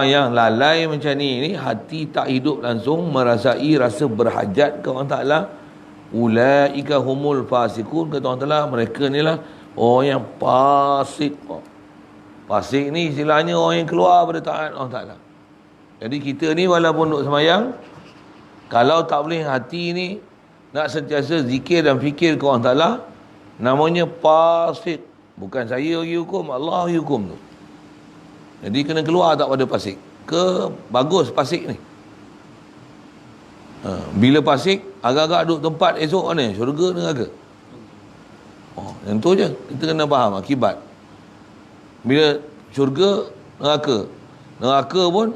yang lalai macam ni hati tak hidup langsung, merasai rasa berhajat ke Allah Ta'ala. Ulaika humul fasikun, kata Allah Ta'ala, mereka ni lah orang yang fasik. Fasik ni istilahnya orang yang keluar pada taat Allah Ta'ala. Jadi kita ni walaupun duduk semayang, kalau tak boleh hati ni nak sentiasa zikir dan fikir ke Allah Ta'ala, namanya fasik. Bukan saya bagi hukum, Allah bagi hukum tu. Jadi kena keluar tak pada fasik. Bagus fasik ni. Bila fasik, agak-agak duduk tempat esok mana? Syurga neraka. Yang tu je. Kita kena faham akibat. Bila syurga, neraka. Neraka pun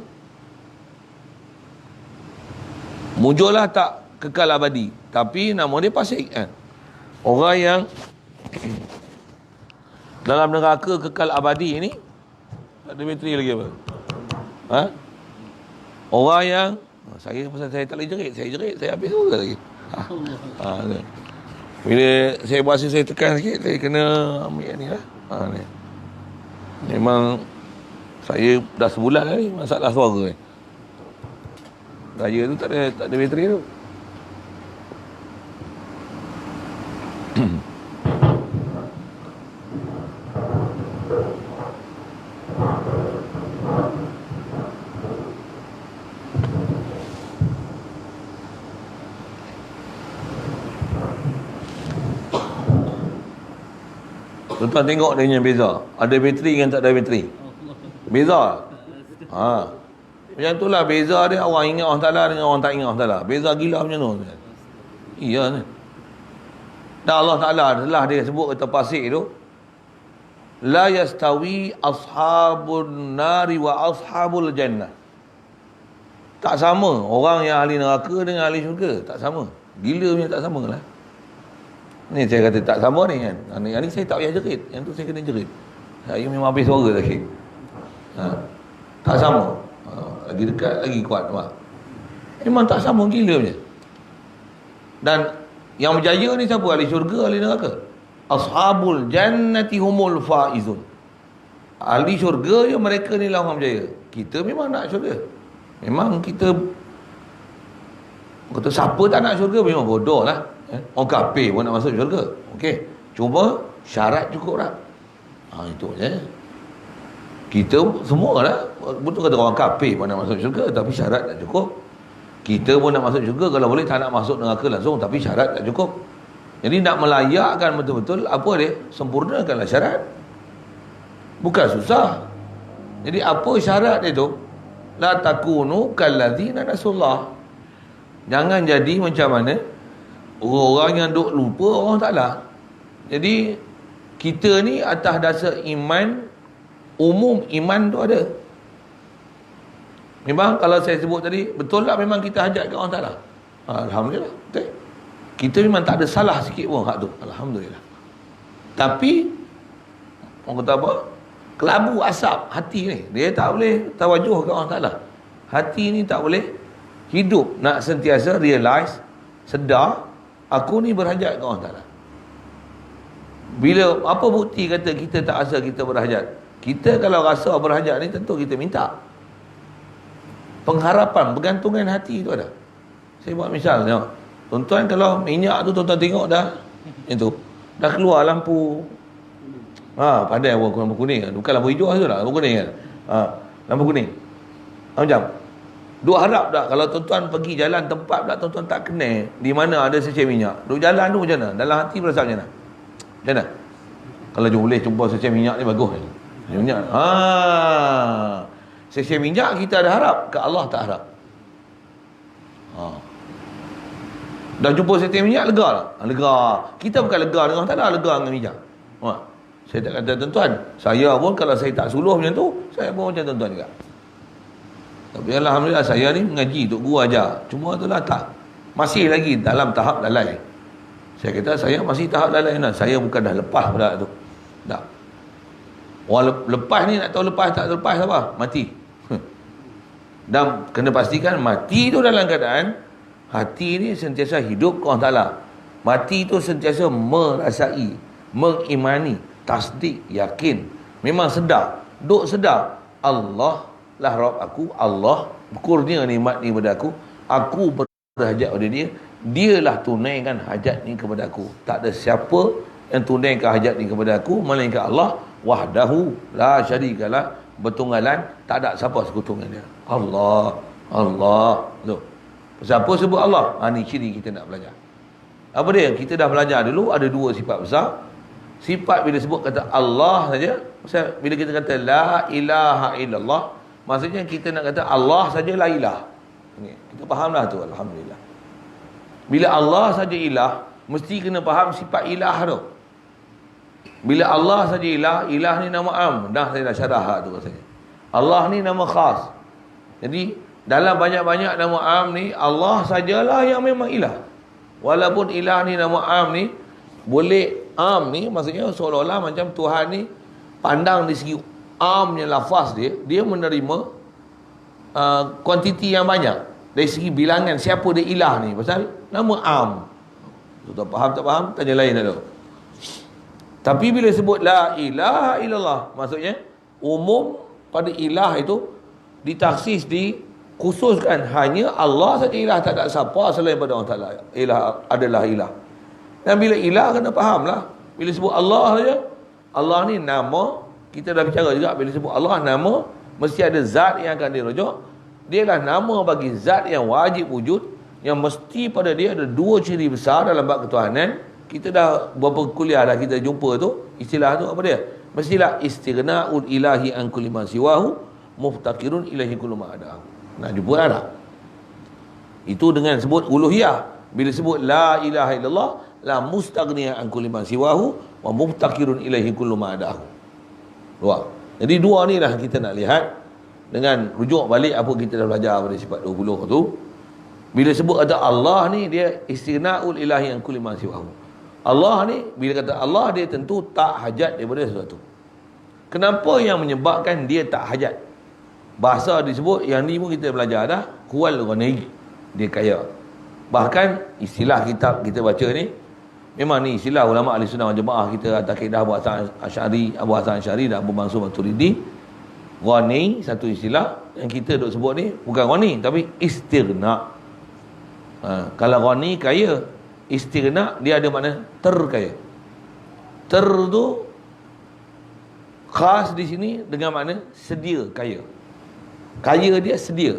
muncullah tak kekal abadi. Tapi nama dia fasik kan. Orang yang dalam neraka kekal abadi ni, ada bateri lagi apa? Orang yang saya pasal saya tak boleh jerit, saya habis juga lagi. Bila saya berasa saya tekan sikit, saya kena ambil ni lah. Ni. Memang saya dah sebulan ni masalah suara ni. Raya tu tak ada bateri tu. Tuan-tuan tengok dia punya beza. Ada bateri dengan tak ada bateri. Beza. Macam itulah beza dia, orang ingat Allah Ta'ala dengan orang tak ingat Allah Ta'ala. Beza gila macam tu. Iya ni. Dan Allah Ta'ala telah dia sebut kata fasik tu, la yastawi ashabun nari wa ashabul jannah. Tak sama orang yang ahli neraka dengan ahli syurga. Tak sama. Gila punya tak sama lah. Ni saya kata tak sama ni kan. Yang ni saya tak payah jerit. Yang tu saya kena jerit. Saya memang habis suara lagi. Tak sama. Lagi dekat, lagi kuat. Memang tak sama, gila punya. Dan yang berjaya ni siapa? Ahli syurga, ahli neraka. Ashabul jannati humul faizun. Ahli syurga je, mereka ni lah orang berjaya. Kita memang nak syurga. Memang kita kata siapa tak nak syurga, memang bodoh lah. Orang kafir pun nak masuk syurga. Okey, cuma syarat cukup tak? Itu je. Kita semua lah, betul kata orang kafir pun nak masuk syurga, tapi syarat tak cukup. Kita pun nak masuk syurga, kalau boleh tak nak masuk neraka langsung, tapi syarat tak cukup. Jadi nak melayakkan betul-betul, apa dia? Sempurnakanlah syarat. Bukan susah. Jadi apa syarat dia tu? La takunu kalladzina nasullah. Jangan jadi macam mana orang-orang yang duk lupa Allah Ta'ala. Jadi kita ni atas dasar iman, umum iman tu ada. Memang kalau saya sebut tadi, betul lah memang kita hajat ke Allah Ta'ala. Alhamdulillah, betul. Kita memang tak ada salah sikit pun hak tu. Alhamdulillah. Tapi orang kata apa? Kelabu asap hati ni, dia tak boleh tawajuh ke Allah Ta'ala. Hati ni tak boleh hidup, nak sentiasa realize, sedar, aku ni berhajat ke Allah Ta'ala. Bila apa bukti kata kita tak rasa kita berhajat? Kita kalau rasa berhajat ni, tentu kita minta. Pengharapan, bergantungan hati tu ada. Saya buat misal, tengok. Tuan-tuan kalau minyak tu tuan-tuan tengok dah, itu dah keluar lampu. Pandai lampu kuning. Bukan lampu hijau tu lah, lampu kuning kan. Lampu kuning. Macam duk harap tak kalau tuan-tuan pergi jalan tempat pula tuan-tuan tak kenal di mana ada seceh minyak. Duk jalan tu macam mana? Dalam hati berasa macam mana? Macam mana? Kalau boleh jumpa seceh minyak ni bagus. Minyak. Seceh minyak kita ada harap, ke Allah tak harap. Dah jumpa seceh minyak, lega tak? Lega. Kita bukan lega dengan Allah, tak ada lega dengan minyak. Saya tak kata tuan-tuan, saya pun kalau saya tak suluh macam tu, saya pun macam tuan-tuan juga. Tapi alhamdulillah saya ni mengaji, Tok Guru ajar. Cuma itulah tak. Masih lagi dalam tahap lalai. Saya kata saya masih tahap lalai dah. Saya bukan dah lepas pada tu. Tak. Orang lepas ni nak tahu lepas tak lepas apa? Mati. Dan kena pastikan mati tu dalam keadaan hati ni sentiasa hidup ke Allah Ta'ala. Mati tu sentiasa merasai, mengimani, tasdik, yakin. Memang sedar. Duk sedar Allah lah Rabb aku, Allah kurnia nikmat ni kepada aku berhajat pada dia, dialah tunaikan hajat ni kepada aku. Tak ada siapa yang tunaikan hajat ni kepada aku melainkan Allah wahdahu la syarikalah, bertunggalan, tak ada siapa sekutu dengan dia. Allah. Loh. Siapa sebut Allah? Ni ciri kita nak belajar. Apa dia? Kita dah belajar dulu ada dua sifat besar. Sifat bila sebut kata Allah saja, bila kita kata la ilaha illallah, maksudnya kita nak kata Allah saja la ilah. Kita fahamlah tu, alhamdulillah. Bila Allah saja ilah, mesti kena faham sifat ilah tu. Bila Allah saja ilah, ilah ni nama am. Dah saya dah syarah tu rasanya. Allah ni nama khas. Jadi dalam banyak-banyak nama am ni, Allah sajalah yang memang ilah. Walaupun ilah ni nama am ni, boleh am ni maksudnya seolah-olah macam Tuhan ni pandang di segi amnya lafaz dia menerima kuantiti yang banyak dari segi bilangan siapa dia ilah ni, pasal nama am. Tak faham tak faham, tanya lain dulu. Tapi bila sebut la ilaha illallah, maksudnya umum pada ilah itu ditaksis, dikhususkan hanya Allah saja ilah, tak ada siapa selain pada Allah Taala. Ilah adalah ilah. Dan bila ilah kena faham lah. Bila sebut Allah saja, Allah ni nama, kita dah bicara juga, bila sebut Allah nama, mesti ada zat yang akan dirujuk. Dia lah nama bagi zat yang wajib wujud, yang mesti pada dia ada dua ciri besar dalam bab ketuhanan. Kita dah beberapa kuliah dah kita jumpa tu, istilah tu apa dia? Mestilah istighna'ul ilahi an kulli ma siwahu muftaqirun ilahi kullu ma adahu. Nak jumpa dah. Itu dengan sebut uluhiyah. Bila sebut la ilaha illallah, la mustaghniya an kulli ma siwahu wa muftaqirun ilaihi kullu ma adahu. Dua. Jadi dua ni lah kita nak lihat dengan rujuk balik apa kita dah belajar pada sifat 20 tu. Bila sebut kata Allah ni, dia istighna'ul ilahi an kulli ma siwahu. Allah ni, bila kata Allah, dia tentu tak hajat daripada sesuatu. Kenapa yang menyebabkan dia tak hajat? Bahasa disebut, yang ni pun kita belajar dah, huwal ghani, dia kaya. Bahkan istilah kitab kita baca ni, memang ni istilah ulama ahli sunnah wal jamaah, kita atas kaedah Abu Hasan Asy'ari dan Abu Mansur Maturidi. Ghani satu istilah yang kita duk sebut ni bukan ghani tapi istighna. Kalau ghani kaya, istighna dia ada makna terkaya. Ter tu khas di sini dengan makna sedia kaya. Kaya dia sedia.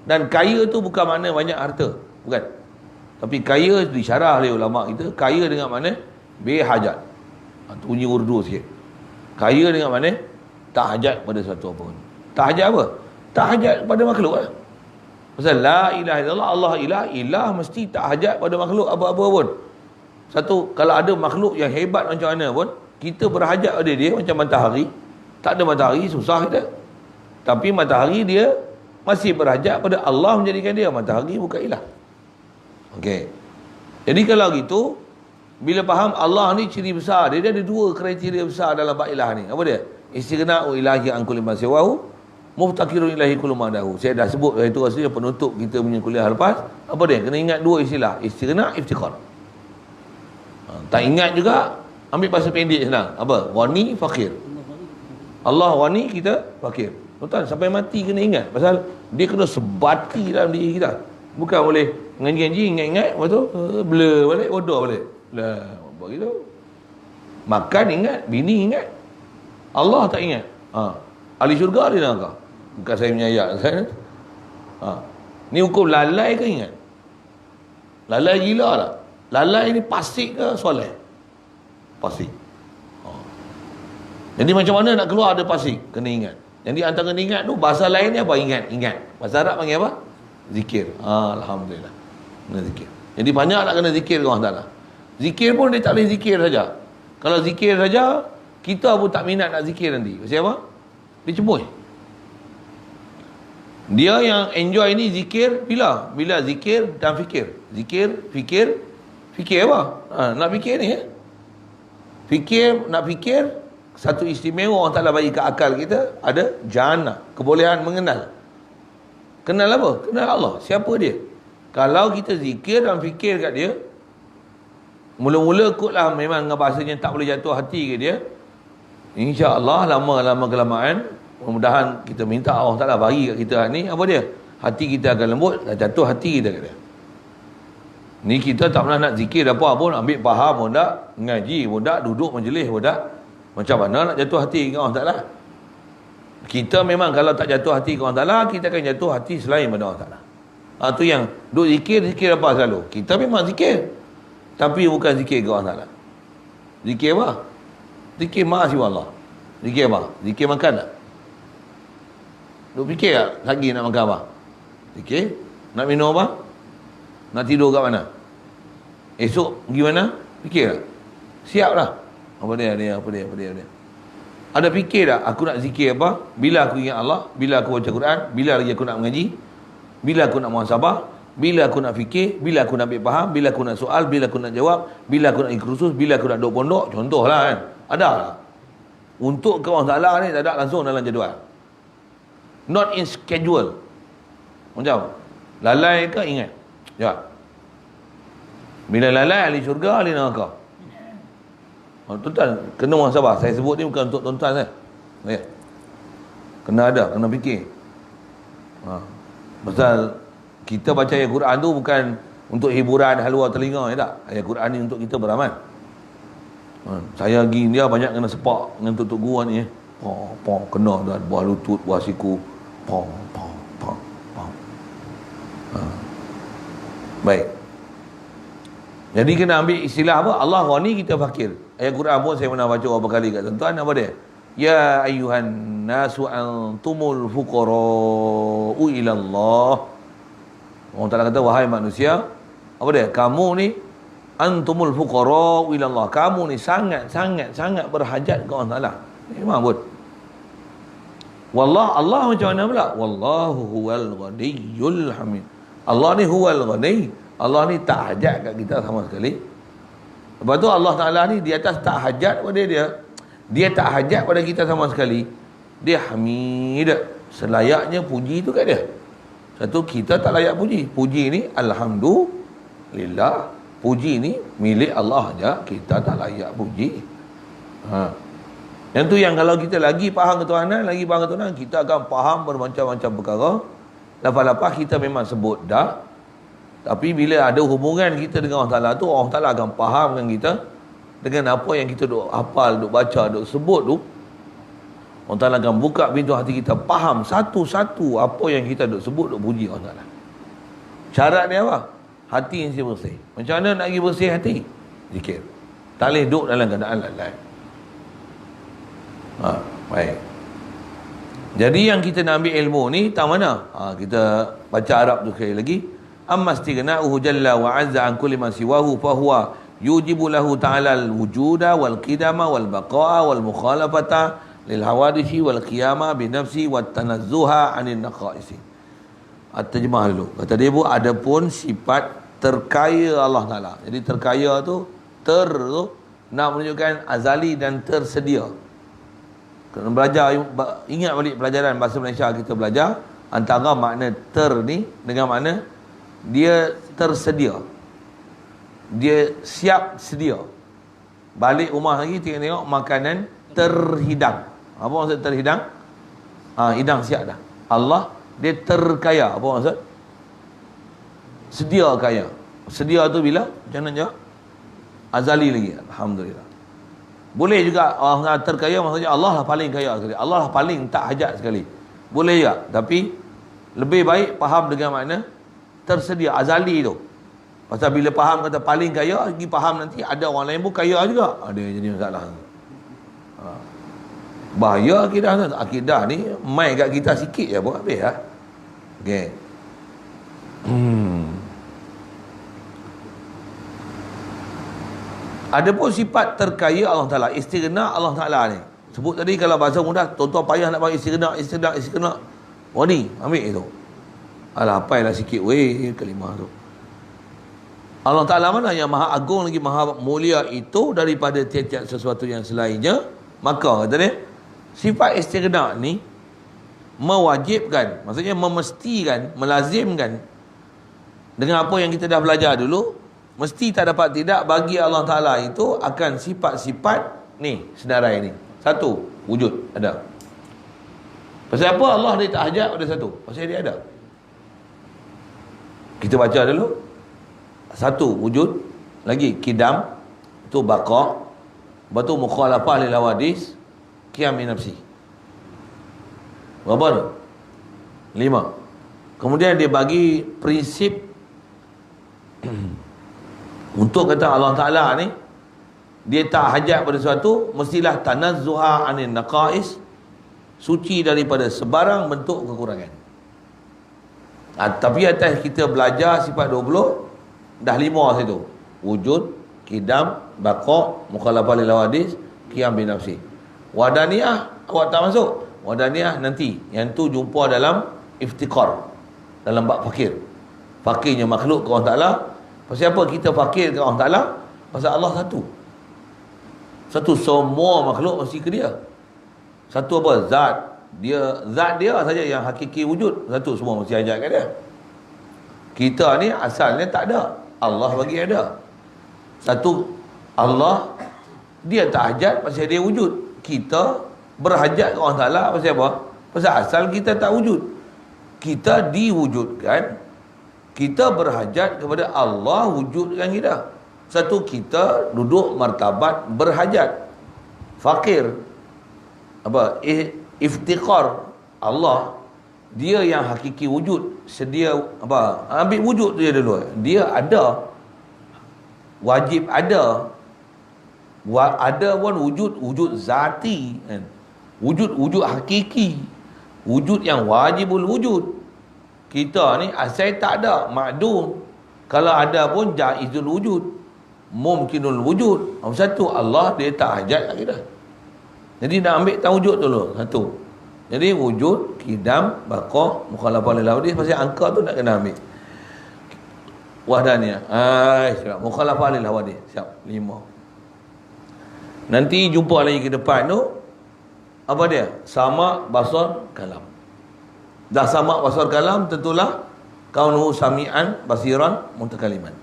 Dan kaya tu bukan makna banyak harta, bukan. Tapi kaya disyarah oleh ulama kita, kaya dengan makna berhajat. Tu bunyi urdu sikit. Kaya dengan makna tak hajat pada sesuatu apa pun. Tak hajat apa? Tak hajat pada makhluk lah. Pasal la ilaha illallah, Allah ilah mesti tak hajat pada makhluk apa-apa pun. Satu, kalau ada makhluk yang hebat macam mana pun, kita berhajat pada dia macam matahari. Tak ada matahari, susah kita. Tapi matahari dia masih berhajat pada Allah menjadikan dia. Matahari bukan ilah. Okey. Jadi kalau gitu, bila faham Allah ni ciri besar dia, ada dua kriteria besar dalam bab ilah ni. Apa dia? Istighna'u ilahi an kulli ma siwahu muftaqirun ilahi kullu ma dahu. Saya dah sebut itu rasanya penutup kita punya kuliah lepas. Apa dia? Kena ingat dua istilah, istighna', iftiqar. Tak ingat juga, ambil bahasa pendek senang. Apa? Ghani, fakir. Allah ghani, kita fakir. Tuan, sampai mati kena ingat. Pasal dia kena sebati dalam diri kita. Bukan boleh ngaji-ngaji, ingat-ingat, lepas tu blur balik, bodoh balik. Lah, buat gitu. Makan ingat, bini ingat. Allah tak ingat. Ahli syurga dia nak kau. Bukan saya punya ayat. Ni hukum lalai ke ingat? Lalai gila tak? Lalai ni pasik ke soleh? Pasik. Jadi macam mana nak keluar ada pasik? Kena ingat. Jadi antara kena ingat tu, bahasa lain ni apa? Ingat. Bahasa Arab panggil apa? Zikir. Alhamdulillah. Kena zikir. Jadi banyak nak kena zikir ke Allah Ta'ala. Zikir pun dia tak boleh zikir saja. Kalau zikir saja, kita pun tak minat nak zikir nanti. Pasal apa? Dia cemui. Dia yang enjoy ni zikir bila? Bila zikir dan fikir. Zikir, fikir apa? Nak fikir ni fikir, nak fikir, satu istimewa Allah Ta'ala bagi ke akal kita, ada jana, kebolehan mengenal. Kenal apa? Kenal Allah. Siapa dia? Kalau kita zikir dan fikir kat dia, mula-mula kotlah memang dengan bahasanya tak boleh jatuh hati ke dia, InsyaAllah lama-lama kelamaan Mudah-mudahan kita minta Allah Ta'ala bagi kat kita ni, apa dia? Hati kita akan lembut, dah jatuh hati kita kata. Ni kita tak pernah nak zikir apa pun, ambil faham pun tak, ngaji pun tak, duduk majlis pun tak. Macam mana nak jatuh hati ke Allah Ta'ala? Kita memang kalau tak jatuh hati ke Allah Ta'ala, kita akan jatuh hati selain pada Allah Ta'ala. Tu yang duk zikir apa selalu? Kita memang zikir, tapi bukan zikir ke Allah Ta'ala. Zikir apa? Zikir ma'asih Allah. Zikir apa? Zikir makan tak? Duk fikir tak lagi nak makan apa? Zikir. Nak minum apa? Nak tidur kat mana? Esok pergi mana? Fikir tak? Siap lah. Apa dia? Ada fikir tak? Aku nak zikir apa? Bila aku ingat Allah? Bila aku baca Quran? Bila lagi aku nak mengaji? Bila aku nak muhasabah? Bila aku nak fikir? Bila aku nak ambil faham? Bila aku nak soal? Bila aku nak jawab? Bila aku nak ikut kursus? Bila aku nak duduk pondok? Contohlah kan. Ada lah. Untuk ke Allah Ta'ala ni tak ada langsung dalam jadual. Not in schedule. Macam lalai ke ingat? Ya. Bila lalai ahli syurga, ahli neraka. Tuan-tuan, kena muhasabah. Saya sebut ni bukan untuk tuan-tuan saya. Ya. Kena ada, kena fikir. Pasal kita baca ayat Quran tu bukan untuk hiburan haluan telinga, ya tak? Ayat Quran ni untuk kita beramal. Saya pergi India banyak kena sepak dengan tuk-tuk gua ni. Kena dah buah lutut, buah siku. Baik. Jadi kena ambil istilah apa? Allah ghani, kita fakir. Ayat Quran pun saya pernah baca beberapa kali kat tuan-tuan. Apa dia? Ya ayyuhan nasu antumul fuqara'u ilallah. Allah Ta'ala kata, wahai manusia, apa dia? Kamu ni antumul fuqara'u ilallah. Kamu ni sangat berhajat ke Allah Ta'ala. Memang pun. Wallah, Allah macam mana pula? Wallahu huwal ghaniyyul hamid. Allah ni huwal ghani. Allah ni tak hajat kat kita sama sekali. Lepas tu Allah Ta'ala ni di atas tak hajat pada dia. Dia tak hajat pada kita sama sekali. Dia hamid. Selayaknya puji tu kat dia. Satu, kita tak layak puji. Puji ni alhamdulillah. Puji ni milik Allah aja. Kita tak layak puji. Yang tu yang kalau kita lagi faham ketuhanan, kita akan faham bermacam-macam perkara. Lepas-lepas kita memang sebut dah. Tapi bila ada hubungan kita dengan Allah Ta'ala tu, Allah Ta'ala akan fahamkan kita dengan apa yang kita duk hafal, duk baca, duk sebut tu. Allah Ta'ala akan buka pintu hati kita, faham satu-satu apa yang kita duk sebut, duk puji Allah Ta'ala. Syarat dia apa? Hati yang bersih. Macam mana nak pergi bersih hati? Zikir. Tak boleh duduk dalam keadaan lalai. Baik. Jadi yang kita nak ambil ilmu ni tak mana? Kita baca Arab tu sekali lagi. Amma istighna'uhu jalla wa 'azza an kulli ma siwahu fa huwa yujibu lahu ta'ala al-wujuda wal qidama wal baqa'a wal mukhalafata lil hawadisi wal qiyama bi nafsi wat tanazzuha 'anil naqaisi. Terjemah dulu. Kata dia adapun sifat terkaya Allah Ta'ala. Jadi terkaya tu nak menunjukkan azali dan tersedia. Kena belajar, ingat balik pelajaran bahasa Malaysia kita belajar antara makna ter ni dengan makna dia tersedia, dia siap sedia. Balik rumah lagi tengok makanan terhidang. Apa maksud terhidang? Hidang siap dah. Allah dia terkaya. Apa maksud? Sedia kaya. Sedia tu bila? Macam mana jawab? Azali lagi. Alhamdulillah. Boleh juga Allah terkaya, maksudnya Allah lah paling kaya sekali. Allah lah paling tak hajat sekali. Boleh juga. Tapi lebih baik faham dengan makna tersedia, azali tu. Pasal bila faham kata paling kaya, lagi faham nanti ada orang lain pun kaya juga. Dia jadi masalah. Bahaya akidah tu. Akidah ni mai kat kita sikit je pun habis lah. Okey. Ada pun sifat terkaya Allah Ta'ala, istighna Allah Ta'ala ni. Sebut tadi kalau bahasa mudah, tuan-tuan payah nak bagi istighna. Oh ni, ambil itu. Alah, apailah sikit weh kalimah tu. Allah Ta'ala mana yang maha agung lagi maha mulia itu daripada tiap-tiap sesuatu yang selainnya. Maka kata dia, sifat istighna ni mewajibkan, maksudnya memestikan, melazimkan dengan apa yang kita dah belajar dulu. Mesti tak dapat tidak bagi Allah Ta'ala itu akan sifat-sifat ni, senarai ni. Satu, wujud, ada. Pasal apa Allah dia tak hajat pada satu? Pasal dia ada. Kita baca dulu. Satu, wujud. Lagi, kidam. Itu baqa'. Lepas tu, mukhalafah lil hawadis. Qiyam bi nafsi. Berapa tu? 5. Kemudian dia bagi prinsip untuk kata Allah Ta'ala ni, dia tak hajat pada sesuatu, mestilah tanazzuha anin naqais, suci daripada sebarang bentuk kekurangan. Tapi atas kita belajar sifat 20, dah 5 situ. Wujud, kidam, baqa', mukhalafah lil hawadis, qiyam bi nafsi. Wadaniyah awak tak masuk. Wadaniyah nanti. Yang tu jumpa dalam iftiqar, dalam bab fakir. Fakirnya makhluk ke Allah Ta'ala. Pasal apa kita fakir ke Allah Ta'ala? Pasal Allah satu. Satu, semua makhluk mesti ke dia. Satu apa? Zat dia saja yang hakiki wujud. Satu, semua mesti hajat kat dia. Kita ni asalnya tak ada, Allah bagi ada. Satu, Allah dia tak hajat pasal dia wujud. Kita berhajat ke Allah Ta'ala pasal apa? Pasal asal kita tak wujud. Kita diwujudkan. Kita berhajat kepada Allah wujudkan kita. Satu, kita duduk martabat berhajat. Fakir. Apa? Iftiqar. Allah dia yang hakiki wujud. Sedia apa? Ambil wujud dia dulu. Dia ada. Wajib ada. Ada pun wujud zati kan? Wujud hakiki. Wujud yang wajibul wujud. Kita ni asal tak ada, ma'dum. Kalau ada pun jaizul wujud, mumkinul wujud. Satu, Allah dia tak hajat kat kita. Jadi nak ambil wujud dulu. Satu. Jadi wujud, kidam, baqa', mukhalafah lil hawadis. Pasal angka tu nak kena ambil. Wahdaniyah. Siap. Mukhalafah lil hawadis. Siap. 5. Nanti jumpa lagi ke depan tu. Apa dia? Sama, basar, kalam. Dah sama basar kalam, tentulah kaunuhu sami'an, basiran, mutakaliman.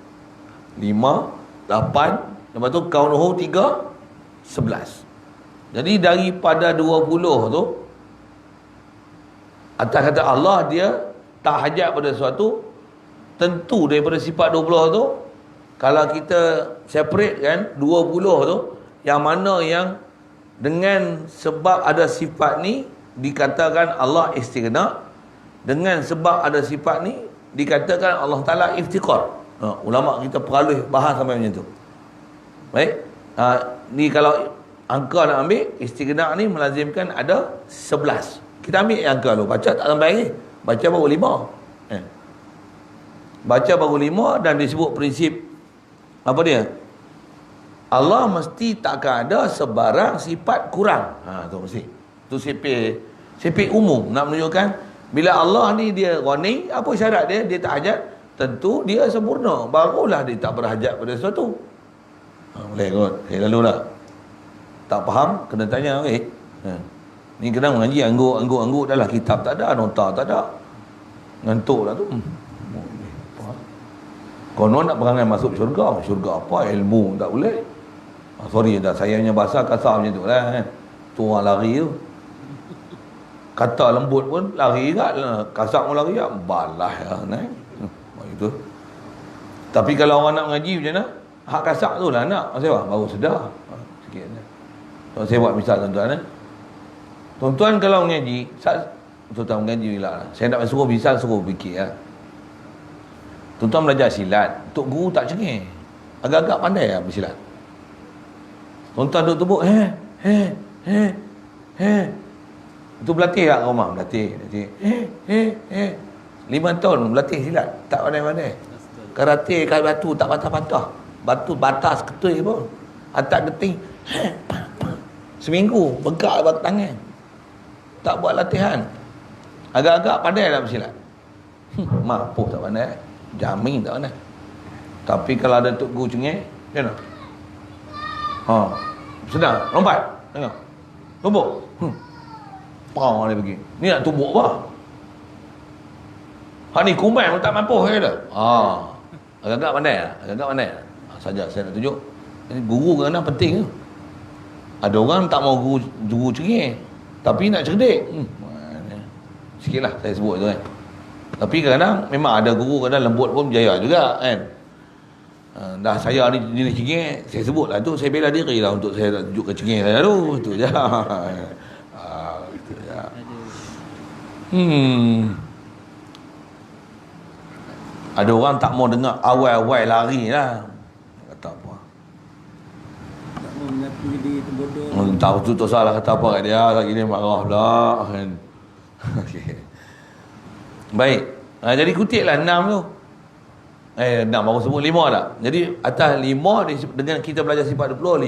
5, 8. Lepas tu kaunuhu 3, 11. Jadi daripada 20 tu, atas kata Allah dia tak hajat pada sesuatu, tentu daripada sifat 20 tu, kalau kita separate kan 20 tu, yang mana yang dengan sebab ada sifat ni dikatakan Allah istighna, dengan sebab ada sifat ni dikatakan Allah Ta'ala iftiqar. Ulama kita peralih bahas sampai macam tu. Baik. Ni kalau angka nak ambil, istighna ni melazimkan ada 11. Kita ambil angka dulu. Baca tak sampai ni. Baca baru 5. Baca baru 5 dan disebut prinsip apa dia? Allah mesti takkan ada sebarang sifat kurang. Tu mesti. Tu sifat umum nak menunjukkan bila Allah ni dia ghani, apa syarat dia? Dia tak hajat. Tentu dia sempurna. Barulah dia tak berhajat pada sesuatu. Boleh kot. Lalu lah. Tak faham, kena tanya. Ni kena mengaji angguk dah lah. Kitab tak ada, nota tak ada. Ngantuk lah tu. Konon nak perangai masuk syurga. Syurga apa? Ilmu tak boleh. Sorry dah, saya punya bahasa kasar macam tu lah. Tu orang lari tu. Kata lembut pun lari kat lah. Kasar pun lari kat. Balah lah. Itu. Tapi kalau orang nak mengaji macam mana? Hak kasar tu lah nak. Maksudnya apa? Baru sedar. Sikit ni. Saya buat misal tuan-tuan. Tuan-tuan kalau mengaji, tuan-tuan mengaji lah. Saya nak suruh misal, suruh fikir lah. Tuan-tuan belajar silat. Tok guru tak cengih. Agak-agak pandai lah bersilat. Tuan-tuan duduk tubuk. Itu berlatih tak rumah? Berlatih. 5 tahun berlatih silat. Tak pandai-pandai. Karate kat batu tak patah-patah. Batu batas ketui pun. Atak geting. Seminggu begak bak tangan. Tak buat latihan. Agak-agak pandai lah bersilat. Mampu tak pandai. Jamin tak pandai. Tapi kalau ada tok guru cengih, macam mana? Sedang lompat. Tengok. Tumbuk. Pau dia pergi. Ni nak tumbuk apa? Hak ni kumbang tak mampu ke dah. Agak-agak pandai lah. Agak-agak pandai lah. Saja saya nak tunjuk. Jadi guru kadang penting ke? Ada orang tak mau guru cengih. Tapi nak cerdik. Sikit lah saya sebut tu kan. Tapi kadang-kadang memang ada guru kadang lembut pun berjaya juga kan. Dah saya ni jenis cengeng, saya sebut lah tu, saya bela diri lah untuk saya tunjukkan cengeng saya tu. Itu je. Itu je. Ada orang tak mau dengar awal-awal lari lah. Kata apa? Tak mau mengakui diri tu bodoh. Tahu tu tak salah kata apa kat dia, lagi dia marah pula kan. Okey. Baik. Jadi kutiplah 6 tu. 6 baru sebut 5 tak? Jadi atas 5 dengan kita belajar sifat 25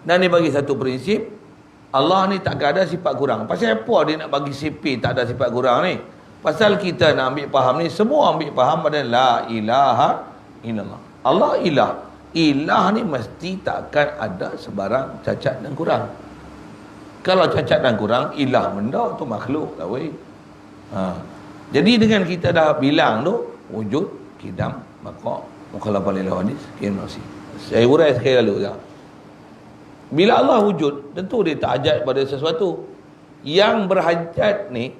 dan dia bagi satu prinsip, Allah ni takkan ada sifat kurang. Pasal apa dia nak bagi sifat tak ada sifat kurang ni? Pasal kita nak ambil faham ni, semua ambil faham pada la ilaha illallah. Allah ilah. Ilah ni mesti takkan ada sebarang cacat dan kurang. Kalau cacat dan kurang, ilah benda tu makhluk lah weh. Jadi dengan kita dah bilang tu, wujud, kidam, baqa, mukhalafah lil hadis, kiamasi. Saya urai sekali lalu je. Bila Allah wujud, tentu dia tak hajat pada sesuatu. Yang berhajat ni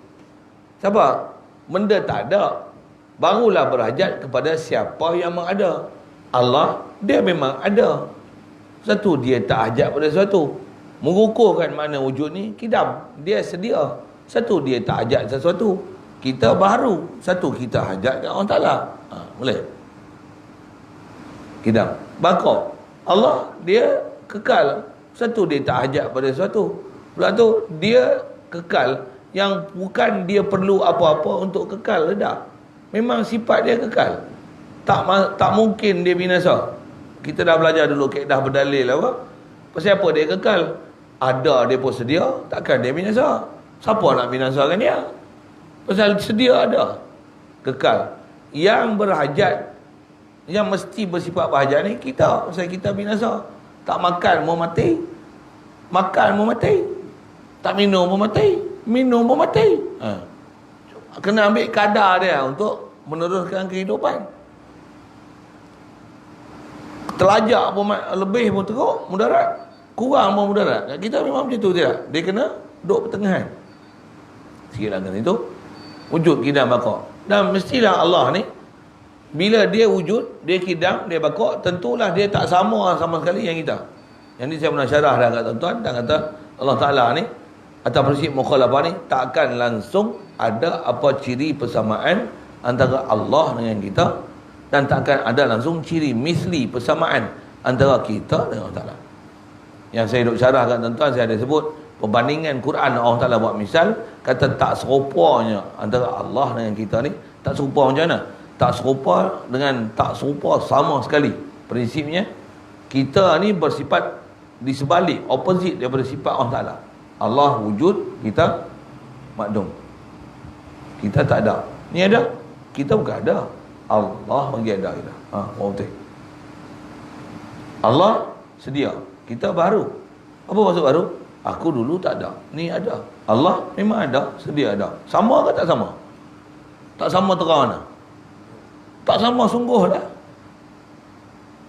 siapa? Benda tak ada. Barulah berhajat kepada siapa yang mengada. Allah, dia memang ada. Satu, dia tak hajat pada sesuatu. Mengukurkan makna wujud ni, kidam. Dia sedia. Satu, dia tak hajat sesuatu. Kita baru. Satu, kita hajat kat Allah Ta'ala. Boleh? Kidam. Baqa. Allah, dia kekal. Satu, dia tak hajat pada sesuatu. Pula tu, dia kekal. Yang bukan dia perlu apa-apa untuk kekal. Tak. Memang sifat dia kekal. Tak mungkin dia binasa. Kita dah belajar dulu kaedah berdalil apa. Pasal apa dia kekal? Ada dia pun sedia, takkan dia binasa. Siapa nak binasakan dia? Pasal sedia ada. Kekal. Yang berhajat, yang mesti bersifat berhajat ni kita. Pasal kita binasa. Tak makan mau mati. Makan mau mati. Tak minum mau mati. Minum pun mati. Kena ambil kadar dia untuk meneruskan kehidupan. Telajak pun lebih pun teruk, mudarat. Kurang pun mudarat. Kita memang macam tu tidak. Dia kena duduk pertengahan. Sikitlah kena itu. Wujud, kidam, baqa. Dan mestilah Allah ni, bila dia wujud, dia kidam, dia baqa, tentulah dia tak sama sekali yang kita. Yang ni saya pernah syarah dah kat tuan-tuan. Dan kata Allah Ta'ala ni, atau prinsip mukhalafah ni, takkan langsung ada apa ciri persamaan antara Allah dengan kita, dan takkan ada langsung ciri misli persamaan antara kita dengan Allah Ta'ala. Yang saya duk syarah kat tuan-tuan, saya ada sebut perbandingan Quran Allah Ta'ala buat misal, kata tak serupanya antara Allah dengan kita ni. Tak serupa macam mana? Tak serupa dengan tak serupa sama sekali. Prinsipnya, kita ni bersifat di sebalik, opposite daripada sifat Allah Ta'ala. Allah wujud, kita makdum. Kita tak ada. Ni ada, kita bukan ada. Allah bagi ada kita. Betul. Allah sedia, kita baru. Apa maksud baru? Aku dulu tak ada, ni ada. Allah memang ada, sedia ada. Sama ke tak sama? Tak sama terang mana? Tak sama sungguh dah.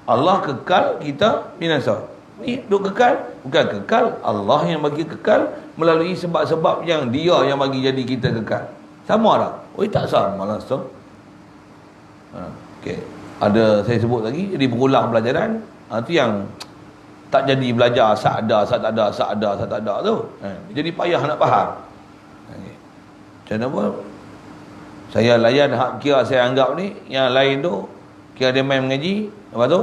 Allah kekal, kita binasa. Ni duk kekal, bukan kekal, Allah yang bagi kekal melalui sebab-sebab yang dia yang bagi jadi kita kekal. Sama tak? Oi, tak sama langsung. Okey. Ada saya sebut lagi, jadi berulang pelajaran. Itu yang tak jadi belajar asal ada, asal tak ada, asal ada, asal tak ada tu. Jadi payah nak faham. Macam apa? Saya layan hak kira saya anggap ni, yang lain tu kira dia main mengaji, lepas tu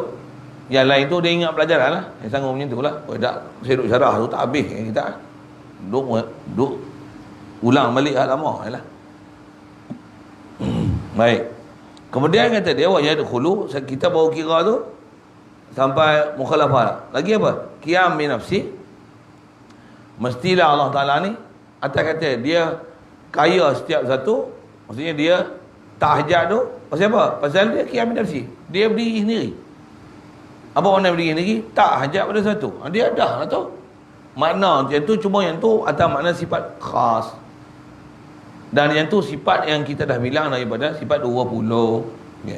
yang lain tu dia ingat pelajaran lah. Yang sanggup macam tu lah. Oh, tak, saya duduk syarah tu tak habis kita. Duduk ulang balik hal lama lah. Baik. Kemudian kata dia, wa yadkhulu, kita baru kira tu sampai mukhalafah. Lagi apa? Qiyam bi nafsi. Mestilah Allah Ta'ala ni atas kata dia kaya setiap satu. Maksudnya dia tak hajat tu. Pasal apa? Pasal dia qiyam bi nafsi. Dia berdiri sendiri. Apa makna berdiri sendiri? Tak hajat pada satu. Dia dah lah tu. Makna yang tu, cuma yang tu atas makna sifat khas. Dan yang tu sifat yang kita dah bilang daripada sifat 20. Okay.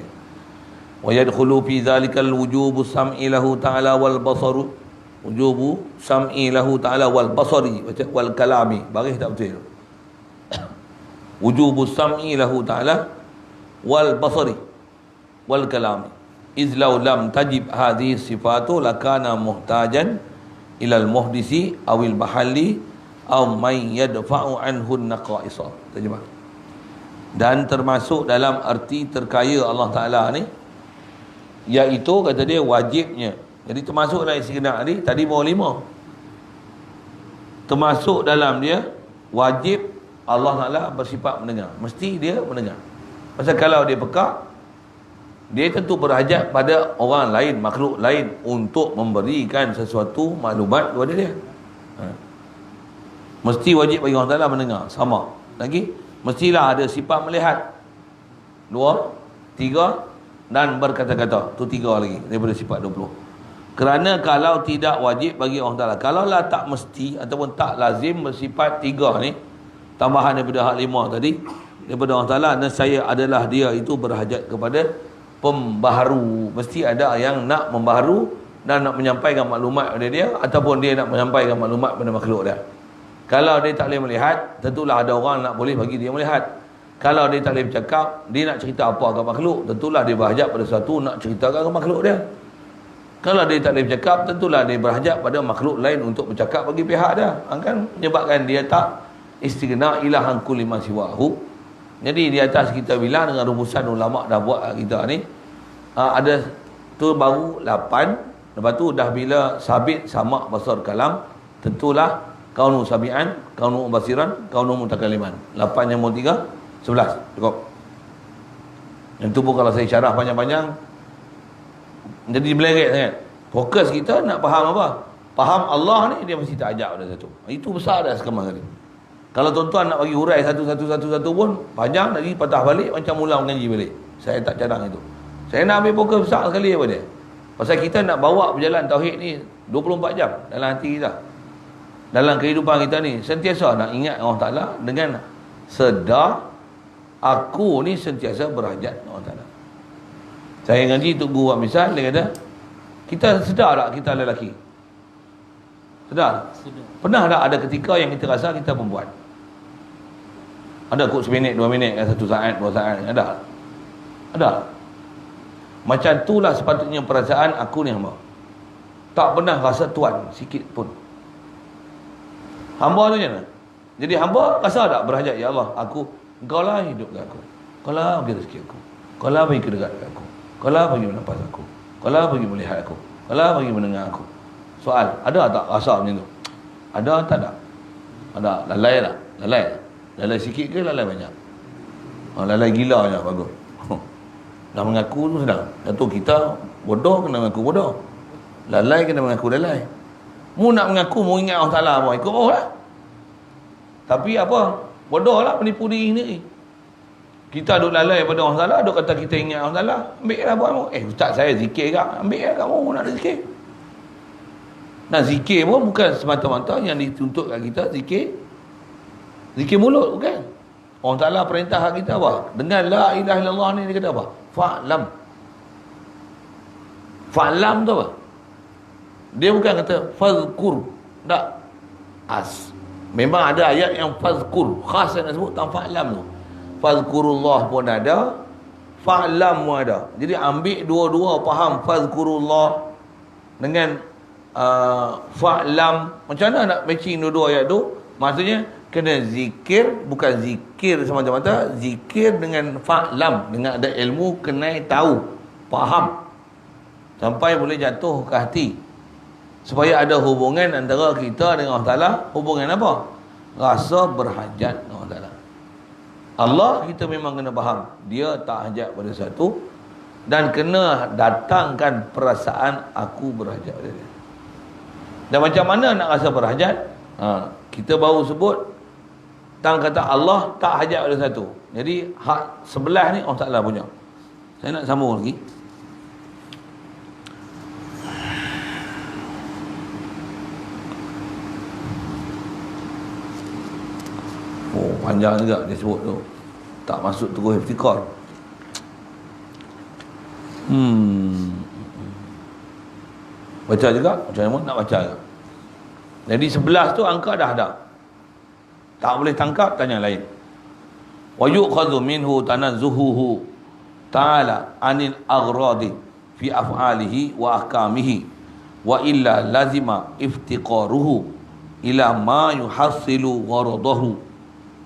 Wa yadkhulu fi dzalikal wujubu sam'i lahu ta'ala wal basaru. Wujubu sam'i lahu ta'ala wal basari wal kalami. Baris tak betul. Wujubus sam'i lahu ta'ala wal basari wal kalami. Iz law lam tajib hadhihi sifatu lakana muhtajan ilal muhdisi awil bahalli aw man yadfa'u anhu naqaisa. Terjemah. Dan termasuk dalam arti terkaya Allah Ta'ala ni, iaitu kata dia wajibnya. Jadi termasuk dalam isi kena tadi bawa 5. Termasuk dalam dia wajib Allah Ta'ala bersifat mendengar. Mesti dia mendengar. Pasal kalau dia pekak, dia tentu berhajat pada orang lain, makhluk lain untuk memberikan sesuatu maklumat kepada dia. Mesti wajib bagi Allah Ta'ala mendengar. Sama. Lagi, mestilah ada sifat melihat. 2, 3 dan berkata-kata. Tu 3 lagi daripada sifat 20. Kerana kalau tidak wajib bagi Allah Ta'ala, kalaulah tak mesti ataupun tak lazim bersifat 3 ni, tambahan daripada hak 5 tadi, daripada Allah Ta'ala, dan saya adalah dia itu berhajat kepada pembaharu. Mesti ada yang nak membaharu dan nak menyampaikan maklumat kepada dia, ataupun dia nak menyampaikan maklumat kepada makhluk dia. Kalau dia tak boleh melihat, tentulah ada orang nak boleh bagi dia melihat. Kalau dia tak boleh bercakap, dia nak cerita apa ke makhluk, tentulah dia berhajat pada sesuatu nak ceritakan ke makhluk dia. Kalau dia tak boleh bercakap, tentulah dia berhajat pada makhluk lain untuk bercakap bagi pihak dia. Kan menyebabkan dia tak istighna ilahan kulli ma siwahu. Jadi di atas kita bilang dengan rumusan ulama dah buat kita ni, ada tu baru 8. Lepas tu dah bila sabit sama basar kalam, tentulah kaunu sabian, kaunu basiran, kaunu mutakaliman. 8 yang mau 3, 11. Cukup. Yang tu pun kalau saya syarah panjang-panjang jadi meleret sangat. Fokus kita nak faham apa? Faham Allah ni, dia mesti tak ajak pada satu. Itu besar dah sekarang tadi. Kalau tuan-tuan nak bagi hurai satu-satu pun panjang, lagi patah balik macam mula mengaji balik. Saya tak cadang itu. Saya nak ambil fokus besar sekali apa dia. Pasal kita nak bawa berjalan tauhid ni 24 jam dalam hati kita. Dalam kehidupan kita ni sentiasa nak ingat Allah Ta'ala dengan sedar aku ni sentiasa berhajat Allah Ta'ala. Saya ngaji Tok Guru buat misal, dia kata, kita sedar tak kita lelaki? Sedar? Pernah tak ada ketika yang kita rasa kita perempuan? Ada kot 1 minit, 2 minit, 1 saat, 2 saat? Ada? Ada? Macam itulah sepatutnya perasaan aku ni hamba. Tak pernah rasa tuan sikit pun. Hamba tu je nak. Jadi hamba rasa tak berhajat, ya Allah, engkau lah hidup kat aku. Engkau lah bagi rezeki aku. Engkau lah bagi kedekat kat aku. Engkau lah bagi menampas aku. Engkau lah bagi melihat aku. Engkau lah bagi mendengar aku. Soal, ada tak rasa macam tu? Ada tak ada? Ada. Lalai tak? Lalai tak? Lalai sikit ke lalai banyak? Lalai gila je, bagus. Dah mengaku tu sedang. Datuk kita bodoh kena mengaku bodoh. Lalai kena mengaku lalai. Mu nak mengaku, mu ingat Allah Ta'ala apa? Ikut Allah lah. Tapi apa? Bodoh lah, menipu diri sendiri. Kita duk lalai pada Allah Ta'ala, duk kata kita ingat Allah Ta'ala. Ambil lah buat mu. Ustaz saya zikir kak. Ambil lah kamu nak zikir. Nah, zikir pun bukan semata-mata yang dituntut kat kita zikir. Zikir mulut bukan. Allah Ta'ala perintah kat kita apa? Dengan la ilaha illallah ni dia kata apa? Fa'lam. Fa'lam tu apa? Dia bukan kata fazkur. Tak. Memang ada ayat yang fazkur. Khas yang nak sebut tentang fa'lam tu. Fazkurullah pun ada. Fa'lam pun ada. Jadi ambil dua-dua faham fazkurullah dengan fa'lam. Macam mana nak matching dua-dua ayat tu? Maksudnya kena zikir, bukan zikir semata-mata, zikir dengan fa'lam, dengan ada ilmu, kena tahu, faham, sampai boleh jatuh ke hati, supaya ada hubungan antara kita dengan Allah Ta'ala. Hubungan apa? Rasa berhajat dengan Allah Ta'ala. Allah kita memang kena faham, dia tak hajat pada satu, dan kena datangkan perasaan aku berhajat pada dia. Dan macam mana nak rasa berhajat? Kita baru sebut tang kata Allah tak hajat pada satu. Jadi hak sebelah ni Allah Ta'ala punya. Saya nak sambung lagi. Oh, panjang juga dia sebut tu. Tak masuk terus iftikar. Baca juga, macam mana nak baca juga. Jadi 11 tu angka dah ada. Tak boleh tangkap, tanya lain. wa yu'khadhu minhu tanazzuhuhu ta'ala 'anil aghradi fi af'alihi wa ahkamihi wa illa lazima iftiqaruhu ila ma yuhassilu gharadahu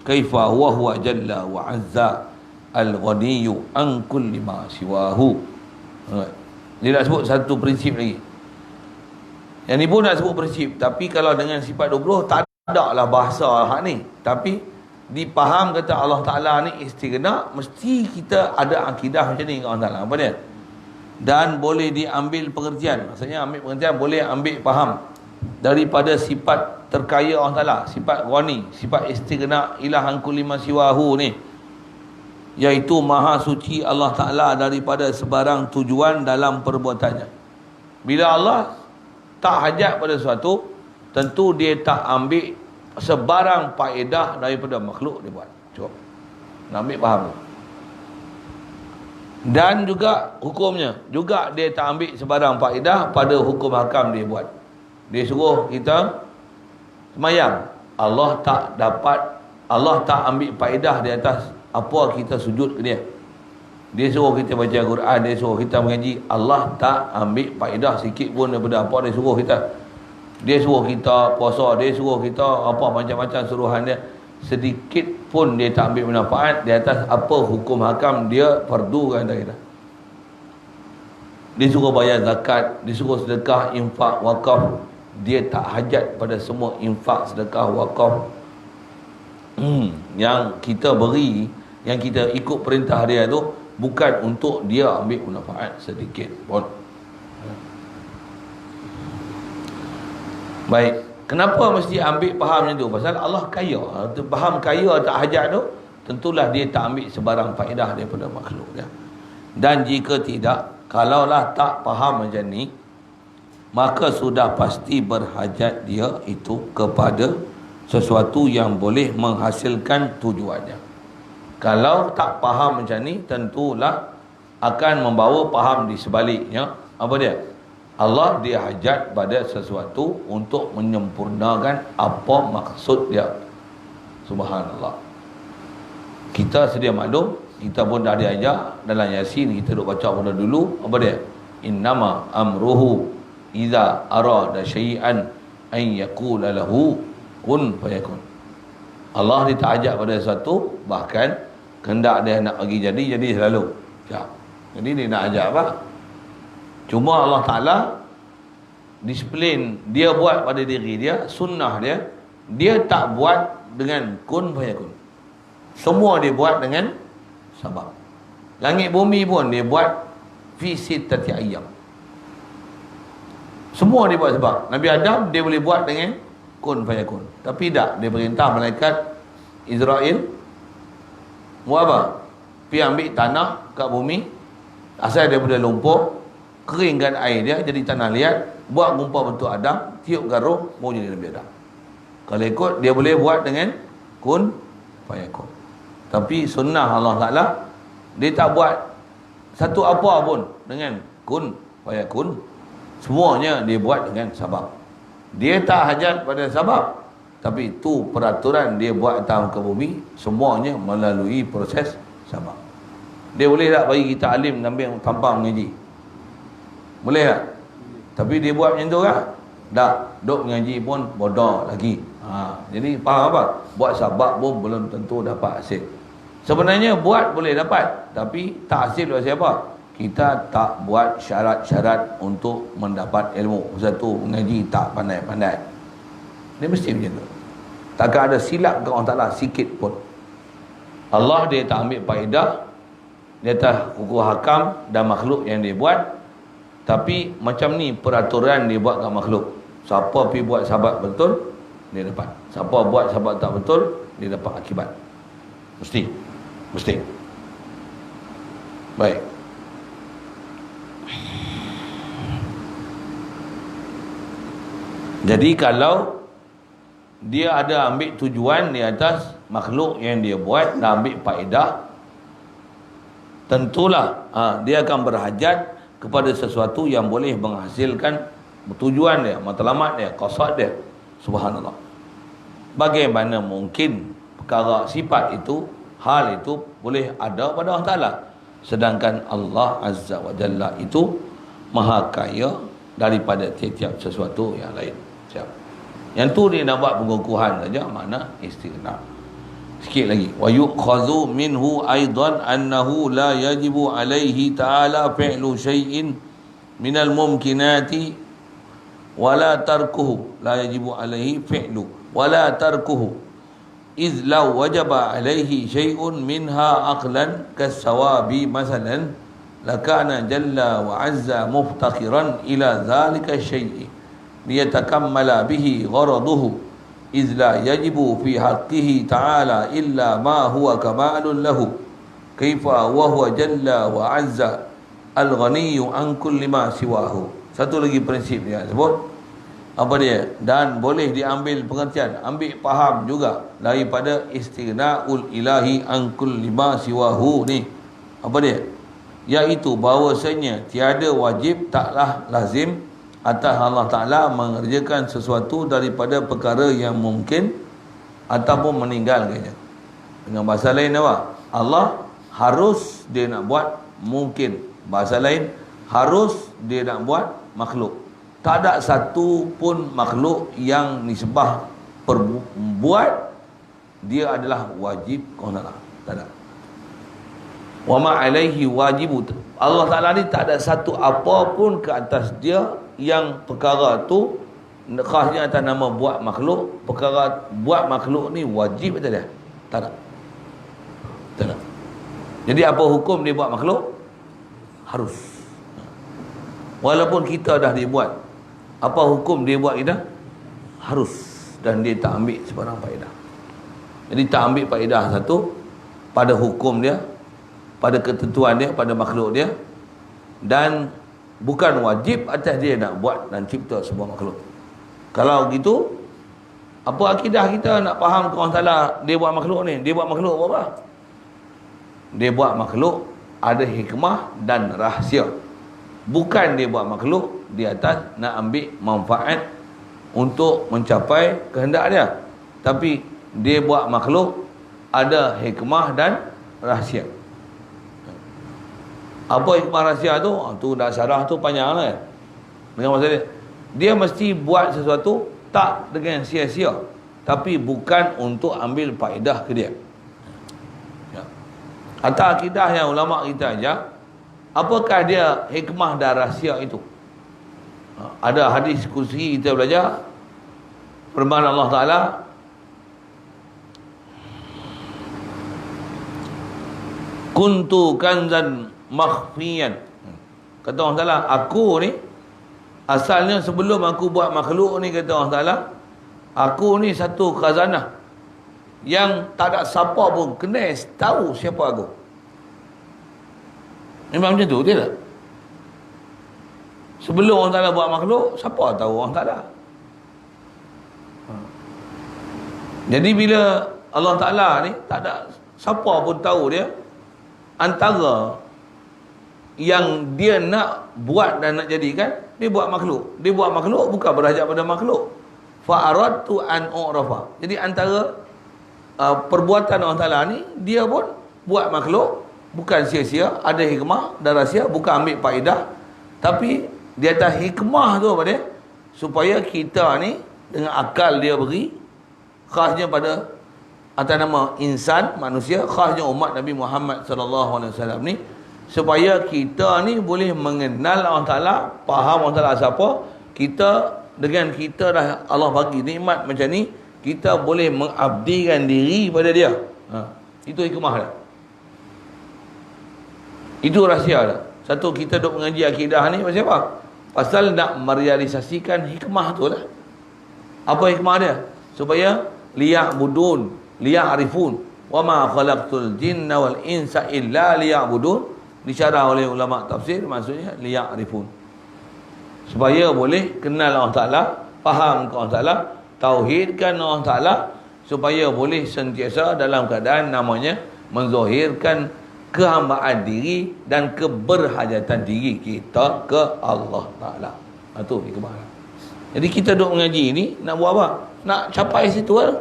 kaifa huwa jalla wa azza al-ghaniyyu an kulli ma siwahu. Dia nak sebut satu prinsip lagi. Yang ni pun nak sebut prinsip, tapi kalau dengan sifat 20 tak ada lah bahasa hak ni. Tapi dipaham kata Allah Ta'ala ni istighna, mesti kita ada akidah macam ni kat Allah Ta'ala. Apa dia? Dan boleh diambil pengertian. Maksudnya ambil pengertian, boleh ambil faham daripada sifat terkaya Allah Ta'ala, sifat ghani, sifat istighna, ilahan kulli ma siwahu ni, iaitu maha suci Allah Ta'ala daripada sebarang tujuan dalam perbuatannya. Bila Allah tak hajat pada sesuatu, tentu dia tak ambil sebarang faedah daripada makhluk dia buat. Cuba nak ambil faham tu. Dan juga hukumnya juga dia tak ambil sebarang faedah pada hukum hakam dia buat. Dia suruh kita semayang, Allah tak ambil faedah di atas apa kita sujud ke dia. Dia suruh kita baca Quran, dia suruh kita mengaji, Allah tak ambil faedah sikit pun daripada apa dia suruh kita. Dia suruh kita puasa, dia suruh kita apa macam-macam suruhan dia, sedikit pun dia tak ambil manfaat di atas apa hukum hakam dia fardukan kita. Dia suruh bayar zakat, dia suruh sedekah, infak, wakaf, dia tak hajat pada semua infak, sedekah, wakaf yang kita beri, yang kita ikut perintah dia tu, bukan untuk dia ambil manfaat sedikit pun. Baik, kenapa mesti ambil faham macam tu? Pasal Allah kaya. Faham kaya tak hajat tu, tentulah dia tak ambil sebarang faedah daripada makhluk dia. Dan jika tidak, kalaulah tak faham macam ni, maka sudah pasti berhajat dia itu kepada sesuatu yang boleh menghasilkan tujuannya. Kalau tak faham macam ni, tentulah akan membawa faham di sebaliknya. Apa dia? Allah dia hajat pada sesuatu untuk menyempurnakan apa maksud dia. Subhanallah. Kita sedia maklum, kita pun dah diajar dalam Yasin, kita duk baca pada dulu. Apa dia? Innama amruhu idza arada syai'an an yaqula lahu kun fayakun. Allah dia tak ajak pada sesuatu, bahkan kehendak dia nak bagi jadi selalu. Jadi dia nak ajak apa? Cuma Allah Ta'ala disiplin dia buat pada diri dia, sunnah dia, dia tak buat dengan kun fayakun. Semua dia buat dengan sebab. Langit bumi pun dia buat fi sittati ayyam. Semua dia buat sebab. Nabi Adam dia boleh buat dengan kun fayakun. Tapi tak, dia perintah malaikat Israel buat apa? Pergi ambil tanah kat bumi, asal daripada lumpur, keringkan air dia jadi tanah liat, buat rupa bentuk Adam, tiup garuh, mau jadi Nabi Adam. Kalau ikut, dia boleh buat dengan kun fayakun. Tapi sunnah Allah Ta'ala, dia tak buat satu apa pun dengan kun fayakun. Semuanya dia buat dengan sebab. Dia tak hajat pada sebab, tapi itu peraturan dia buat atas ke bumi, semuanya melalui proses sebab. Dia boleh tak bagi kita alim tanpa mengaji? Boleh tak? Tapi dia buat macam tu kan? Tak, duk mengaji pun bodoh lagi. Jadi faham apa? Buat sebab pun belum tentu dapat hasil. Sebenarnya buat boleh dapat, tapi tak hasil pasal apa? Kita tak buat syarat-syarat untuk mendapat ilmu. Satu, mengaji tak pandai-pandai. Dia mesti macam tu. Takkan ada silap ke orang Ta'ala sikit pun. Allah dia tak ambil faedah di atas hukum hakam dan makhluk yang dia buat. Tapi macam ni peraturan dia buat kat makhluk. Siapa pergi buat sahabat betul, dia dapat. Siapa buat sahabat tak betul, dia dapat akibat. Mesti. Baik. Jadi kalau dia ada ambil tujuan di atas makhluk yang dia buat dan ambil faedah, tentulah dia akan berhajat kepada sesuatu yang boleh menghasilkan tujuan dia, matlamat dia, qasad dia. Subhanallah. Bagaimana mungkin perkara sifat itu hal itu boleh ada pada Allah Ta'ala. Sedangkan Allah Azza wa Jalla itu maha kaya daripada tiap-tiap sesuatu yang lain. Siap. Yang tu dia nak buat pengukuhan saja, makna istighna. Sikit lagi. Wa yuqazu minhu aidan annahu la yajibu alaihi ta'ala fi'lu syai'in minal mumkinati wala tarkuhu. La yajibu alaihi fi'lu wala tarkuhu. إذ لو وجب عليه شيء منها عقلا كالثواب مثلا لكان جل وعز مفتقرا إلى ذلك الشيء ليتكمل به غرضه إذ لا يجب في حقه تعالى إلا ما هو كمال له كيف وهو جل وعز الغني عن كل ما سواه. Satu lagi prinsip dia sebut apa dia, dan boleh diambil pengertian, ambil faham juga daripada istighna'ul ilahi an kulli ma siwahu ni. Apa dia? Iaitu bahawasanya tiada wajib, taklah lazim atas Allah Ta'ala mengerjakan sesuatu daripada perkara yang mungkin ataupun meninggalkannya. Dengan bahasa lain apa? Allah harus dia nak buat mungkin. Bahasa lain, harus dia nak buat makhluk. Tak ada satu pun makhluk yang nisbah perbuat dia adalah wajib Allah Ta'ala. Tak ada. Wa ma alaihi wajibu. Allah Ta'ala ni tak ada satu apa pun ke atas dia yang perkara tu khasnya atas nama buat makhluk. Perkara buat makhluk ni wajib atas dia. Tak ada. Tak ada. Jadi apa hukum dia buat makhluk? Harus. Walaupun kita dah dibuat, apa hukum dia buat kita? Harus. Dan dia tak ambil sebarang faedah. Jadi tak ambil faedah satu pada hukum dia, pada ketentuan dia, pada makhluk dia, dan bukan wajib atas dia nak buat dan cipta sebuah makhluk. Kalau gitu, apa akidah kita nak faham ke orang Ta'ala dia buat makhluk ni? Dia buat makhluk apa? Dia buat makhluk ada hikmah dan rahsia. Bukan dia buat makhluk di atas nak ambil manfaat untuk mencapai kehendak dia, tapi dia buat makhluk ada hikmah dan rahsia. Apa hikmah rahsia tu? Tu dah syarah tu panjang lah. Dengan maksud dia mesti buat sesuatu tak dengan sia-sia, tapi bukan untuk ambil faedah ke dia. Atas akidah yang ulama kita ajar, apakah dia hikmah dan rahsia itu? Ada hadis kursi kita belajar firman Allah Ta'ala, kuntu kanzan makhfiyan. Kata Allah Ta'ala, aku ni asalnya sebelum aku buat makhluk ni, kata Allah Ta'ala, aku ni satu khazanah yang tak ada siapa pun kena tahu siapa aku. Memang macam tu, dia tak? Sebelum Allah Ta'ala buat makhluk, siapa tahu Allah Ta'ala? Jadi bila Allah Ta'ala ni tak ada siapa pun tahu dia, antara yang dia nak buat dan nak jadikan, dia buat makhluk. Dia buat makhluk bukan berhajat pada makhluk. Fa'aradtu an u'rafa. Jadi antara perbuatan Allah Ta'ala ni, dia pun buat makhluk bukan sia-sia, ada hikmah dan rahsia, bukan ambil faedah, tapi di atas hikmah tu apa dia? Supaya kita ni dengan akal dia beri, khasnya pada atas nama insan, manusia, khasnya umat Nabi Muhammad SAW ni, supaya kita ni boleh mengenal Allah Ta'ala, faham Allah Ta'ala siapa. Kita, dengan kita dah Allah bagi nikmat macam ni, kita boleh mengabdikan diri pada dia. Itu hikmah dia. Itu rahsia dia. Satu, kita duk mengaji akidah ni pasal apa? Pasal nak merealisasikan hikmah tu lah. Apa hikmah dia? Supaya liya'budun, liya'rifun, wa ma khalaqtul jinna wal insa illa liya'budun. Disyarah oleh ulama tafsir, maksudnya liya'rifun, supaya boleh kenal Allah Ta'ala, faham ke Allah Ta'ala, tauhidkan Allah Ta'ala, supaya boleh sentiasa dalam keadaan namanya menzahirkan kehambaan diri dan keberhajatan diri kita ke Allah Ta'ala. Itu hikmah. Jadi kita duk mengaji ni nak buat apa? Nak capai situ lah.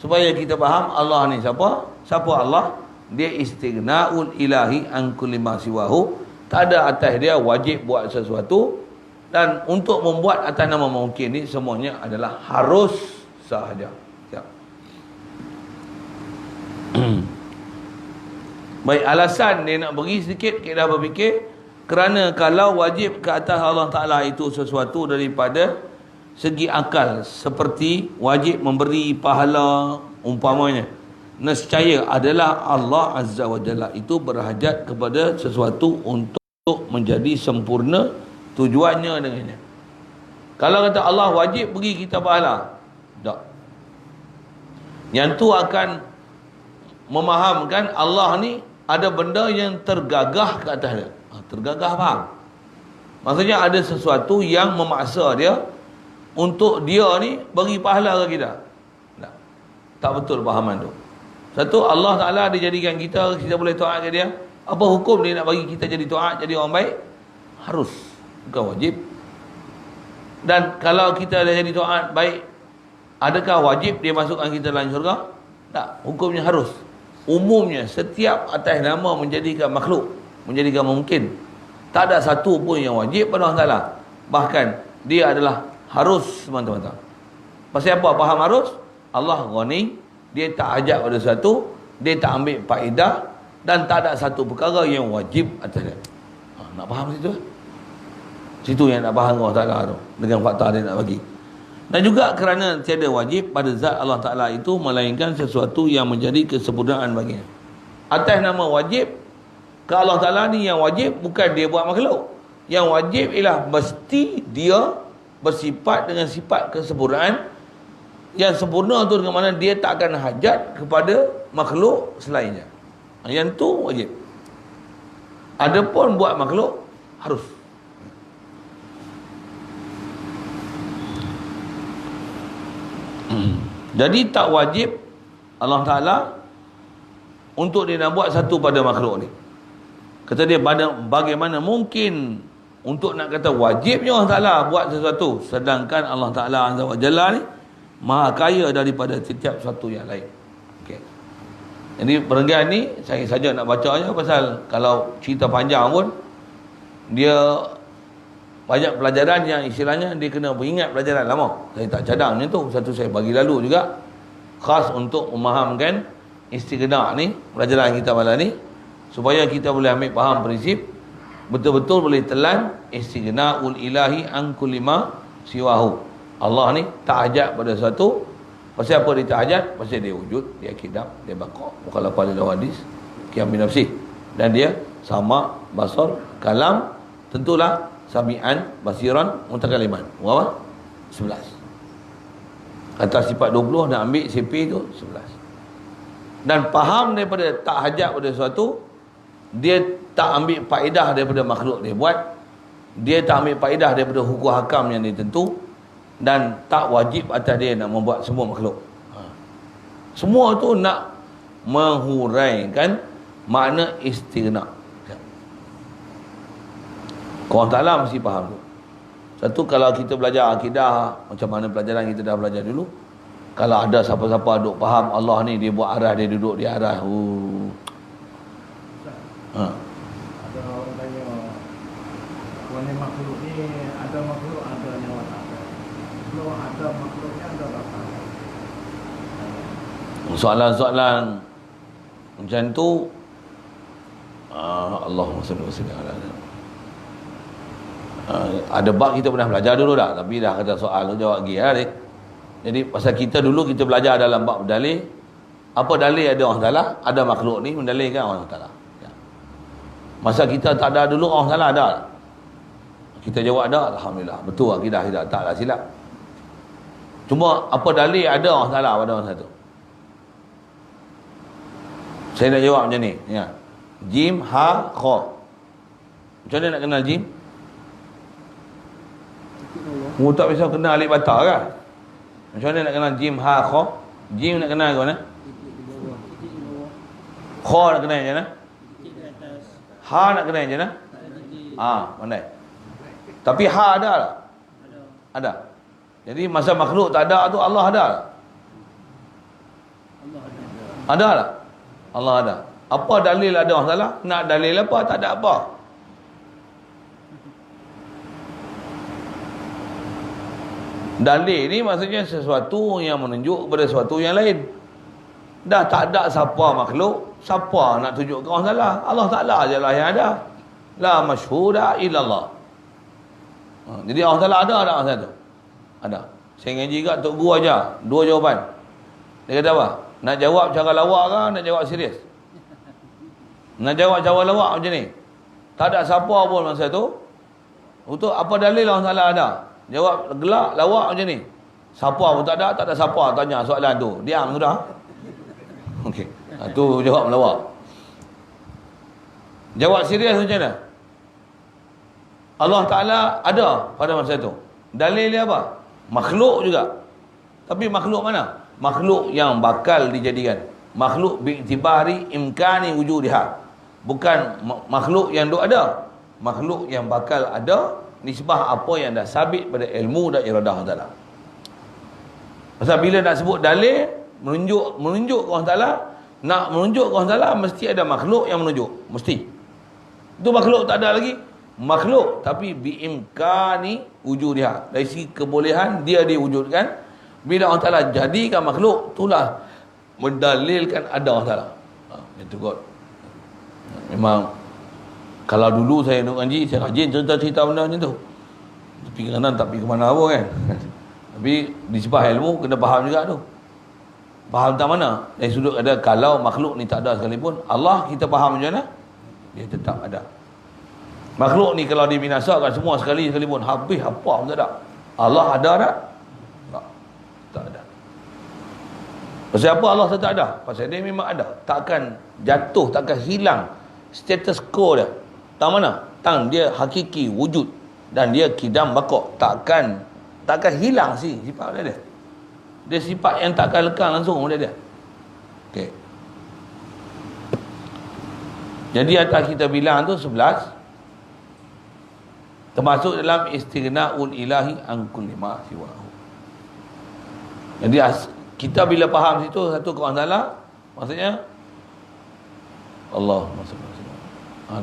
supaya kita faham Allah ni siapa? Siapa Allah? Dia istighna'ul ilahi an kulli ma siwahu. Tak ada atas dia wajib buat sesuatu, dan untuk membuat atas nama mungkin ni semuanya adalah harus sahaja. Siap. Baik, alasan dia nak beri sedikit kita dah berfikir, kerana kalau wajib ke atas Allah Ta'ala itu sesuatu daripada segi akal, seperti wajib memberi pahala umpamanya, nescaya adalah Allah Azza wa Jalla itu berhajat kepada sesuatu untuk menjadi sempurna tujuannya dengannya. Kalau kata Allah wajib beri kita pahala, tak. Yang tu akan memahamkan Allah ni ada benda yang tergagah ke atas dia. Tergagah faham? Maksudnya ada sesuatu yang memaksa dia untuk dia ni bagi pahala ke kita. Tak betul pahaman tu. Satu, Allah Ta'ala dia jadikan kita boleh taat ke dia. Apa hukum dia nak bagi kita jadi taat, jadi orang baik? Harus, bukan wajib. Dan kalau kita dah jadi taat baik, adakah wajib dia masukkan kita dalam syurga? Tak, hukumnya harus. Umumnya setiap atas nama menjadikan makhluk, menjadikan mungkin, tak ada satu pun yang wajib pada Allah Ta'ala. Bahkan dia adalah harus semata-mata. Pasal apa faham harus? Allah Ghani, dia tak ajak pada satu, dia tak ambil faedah, dan tak ada satu perkara yang wajib atas dia. Nak faham situ? Situ yang nak faham Allah Ta'ala tu, dengan fakta dia nak bagi. Dan juga kerana tiada wajib pada zat Allah Ta'ala itu, melainkan sesuatu yang menjadi kesempurnaan baginya. Atas nama wajib, ke Allah Ta'ala ni yang wajib bukan dia buat makhluk. Yang wajib ialah mesti dia bersifat dengan sifat kesempurnaan. Yang sempurna tu dengan mana dia tak akan hajat kepada makhluk selainnya. Yang tu wajib. Adapun buat makhluk harus. Jadi tak wajib Allah Ta'ala untuk dia nak buat satu pada makhluk ni. Kata dia, bagaimana mungkin untuk nak kata wajibnya Allah Ta'ala buat sesuatu, sedangkan Allah Ta'ala Azza wa Jalla ni maha kaya daripada setiap sesuatu yang lain. Okay. Jadi perenggan ni saya saja nak baca je, pasal kalau cerita panjang pun dia banyak pelajaran yang istilahnya dia kena beringat pelajaran lama. Saya tak cadang macam tu. Satu saya bagi lalu juga khas untuk memahamkan istighna' ni, pelajaran kita malam ni, supaya kita boleh ambil faham prinsip, betul-betul boleh telan istighna'ul ilahi an kulli ma siwahu. Allah ni tak hajat pada satu. Pasal apa dia tak hajat? Pasal dia wujud, dia kidam, dia baqa', mukhalafah lil hadis, qiyam bi nafsi, dan dia sama, basar, kalam, tentulah sami'an, basiran, mutakaliman. Berapa? 11. Atas sifat 20 nak ambil CP tu 11. Dan faham daripada tak hajat pada sesuatu, dia tak ambil faedah daripada makhluk dia buat, dia tak ambil faedah daripada hukum hakam yang ditentu, dan tak wajib atas dia nak membuat semua makhluk. Semua tu nak menghuraikan makna istighna'. Orang Ta'ala mesti faham tu. Satu, kalau kita belajar akidah, macam mana pelajaran kita dah belajar dulu, kalau ada siapa-siapa duk faham Allah ni dia buat arah, dia duduk di arah. Ada orang tanya, warna makhluk ni ada makhluk, ada nyawa tak ada. Kalau ada makhluknya, ada apa? Soalan-soalan macam tu, Allahumma salli wa sallim ala ada bab kita pernah belajar dulu dah, tapi dah kata soal tu jawab lagi lah. Jadi pasal kita dulu kita belajar dalam bab dalil, apa dalil ada Allah Ta'ala, ada makhluk ni mendalilkan Allah Ta'ala. Masa kita tak ada dulu, Allah Ta'ala ada. Kita jawab ada, alhamdulillah, betul akidah kita, taklah silap. Cuma apa dalil ada Allah Ta'ala pada masa tu. Saya nak jawab macam ni ya. Jim, ha, kha. Macam mana nak kenal jim? Mu tak bisa kenal alif bata kan? Macam mana nak kenal jim, ha, kha? Jim nak kenal ke mana? Kha nak kenal macam mana? Ha nak kenal macam mana? Pandai. Tapi ha ada tak? Ada. Jadi masa makhluk tak ada tu Allah ada. Ada tak? Allah ada. Apa dalil ada Allah Ta'ala? Nak dalil apa? Tak ada apa. Dalil ni maksudnya sesuatu yang menunjuk kepada sesuatu yang lain. Dah tak ada siapa makhluk, siapa nak tunjuk ke Allah Ta'ala? Allah Ta'ala je lah yang ada. La masyhuda illallah. Jadi Allah Ta'ala ada tak masa tu? Ada. Saya ngaji kat Tok Guru aja, 2 jawapan. Dia kata apa? Nak jawab cara lawak ke nak jawab serius? Nak jawab cara lawak macam ni. Tak ada siapa pun masa tu. Untuk apa dalil Allah Ta'ala ada? Jawab gelak, lawak macam ni. Siapa pun tak ada siapa tanya soalan tu. Diam sudah. Okey. Tu jawab melawak. Jawab serius macam mana? Allah Ta'ala ada pada masa tu. Dalil dia apa? Makhluk juga. Tapi makhluk mana? Makhluk yang bakal dijadikan. Makhluk bi'tibari imkani wujudiha. Bukan makhluk yang duk ada. Makhluk yang bakal ada nisbah apa yang dah sabit pada ilmu dan iradah Allah Ta'ala. Pasal bila nak sebut dalil, menunjuk ke Allah Ta'ala, nak menunjuk ke Allah Ta'ala, mesti ada makhluk yang menunjuk. Mesti. Itu makhluk tak ada lagi. Makhluk, tapi biimkani wujudiha. Dari segi kebolehan, dia diwujudkan. Bila Allah Ta'ala jadikan makhluk, itulah mendalilkan ada Allah Ta'ala. Itu kot. Memang kalau dulu saya nak ngaji, saya rajin cerita-cerita benda macam tu. Tapi kadang-kadang tak pergi ke mana pun kan. Tapi disebab ilmu, kena faham juga tu. Faham tak mana? Dari sudut ada, kalau makhluk ni tak ada sekalipun, Allah kita faham macam mana? Dia tetap ada. Makhluk ni kalau dibinasakan semua sekalipun, habis apa pun tak ada. Allah ada tak? Tak ada. Pasal apa Allah tetap ada? Pasal dia memang ada. Takkan jatuh, takkan hilang status quo dia. Tak mana? Tang dia hakiki wujud dan dia kidam bakok. Takkan hilang sifat dia. Dia sifat yang takkan lekang langsung pada dia. Okey. Jadi atas kita bilang tu 11 termasuk dalam istighna'ul ilahi an kulli ma siwahu. Jadi kita bila faham situ satu Quran Ta'ala, maksudnya Allah maksudnya.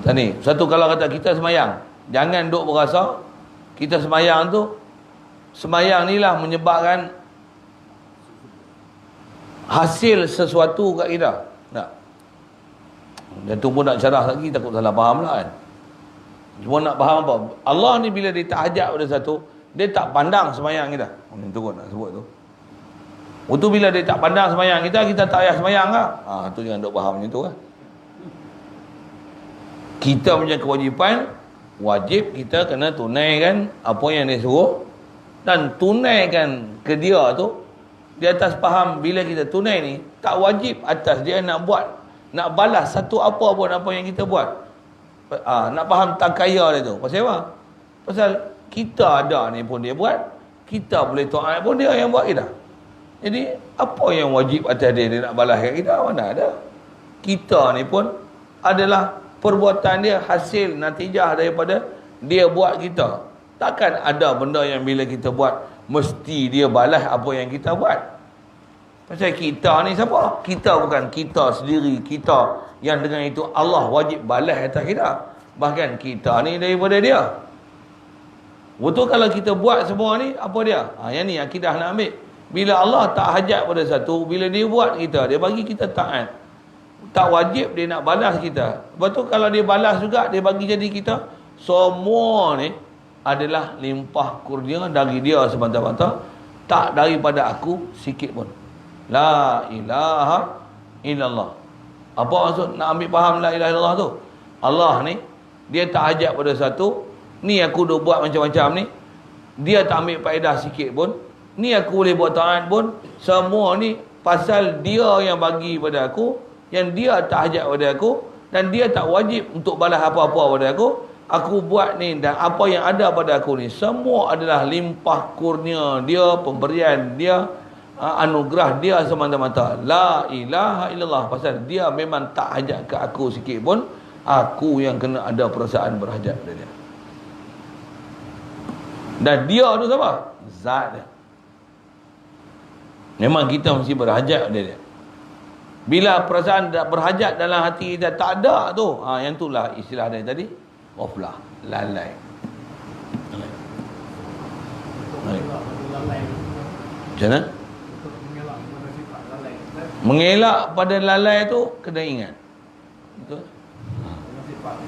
Tadi satu kalau kata kita semayang, jangan duk berasa kita semayang tu, semayang ni lah menyebabkan hasil sesuatu kat kita. Tak. Dan tu pun nak syarah lagi, takut salah faham lah kan. Cuma nak faham apa? Allah ni bila dia tak hajat pada satu, dia tak pandang semayang kita. Itu pun nak sebut tu. Itu bila dia tak pandang semayang kita, kita tak payah semayang lah. Tu jangan duk faham macam tu kan. Kita punya kewajipan, wajib kita kena tunaikan apa yang dia suruh, dan tunaikan ke dia tu di atas faham. Bila kita tunai ni, tak wajib atas dia nak buat, nak balas satu apa pun apa yang kita buat. Nak faham tak kaya dia tu. Pasal apa? Pasal kita ada ni pun dia buat, kita boleh taat pun dia yang buat kita. Jadi apa yang wajib atas dia nak balas kat kita? Mana ada. Kita ni pun adalah perbuatan dia, hasil natijah daripada dia buat kita. Takkan ada benda yang bila kita buat mesti dia balas apa yang kita buat. Pasal kita ni siapa? Kita bukan kita sendiri, kita yang dengan itu Allah wajib balas atas kita. Bahkan kita ni daripada dia. Betul kalau kita buat semua ni, apa dia? Yang ni akidah nak ambil. Bila Allah tak hajat pada satu, bila dia buat kita, dia bagi kita taat. Tak wajib dia nak balas kita. Lepas tu kalau dia balas juga, dia bagi jadi kita, semua ni adalah limpah kurnia dari dia semata-mata, tak daripada aku sikit pun. La ilaha illallah. Apa maksud nak ambil faham la ilaha illallah tu? Allah ni, dia tak hajat pada satu, ni aku dah buat macam-macam ni, dia tak ambil faedah sikit pun, ni aku boleh buat taat pun, semua ni pasal dia yang bagi pada aku, yang dia tak hajat pada aku, dan dia tak wajib untuk balas apa-apa pada aku. Aku buat ni, dan apa yang ada pada aku ni semua adalah limpah kurnia dia, pemberian dia, anugerah dia semata-mata. La ilaha illallah. Pasal dia memang tak hajat ke aku sikit pun, aku yang kena ada perasaan berhajat pada dia. Dan dia tu siapa? Zat dia. Memang kita mesti berhajat pada dia. Bila perasaan tak berhajat dalam hati kita tak ada tu, yang itulah istilah dia tadi, ghaflah, lalai. Macam mana? Mengelak pada lalai tu kena ingat. Betul?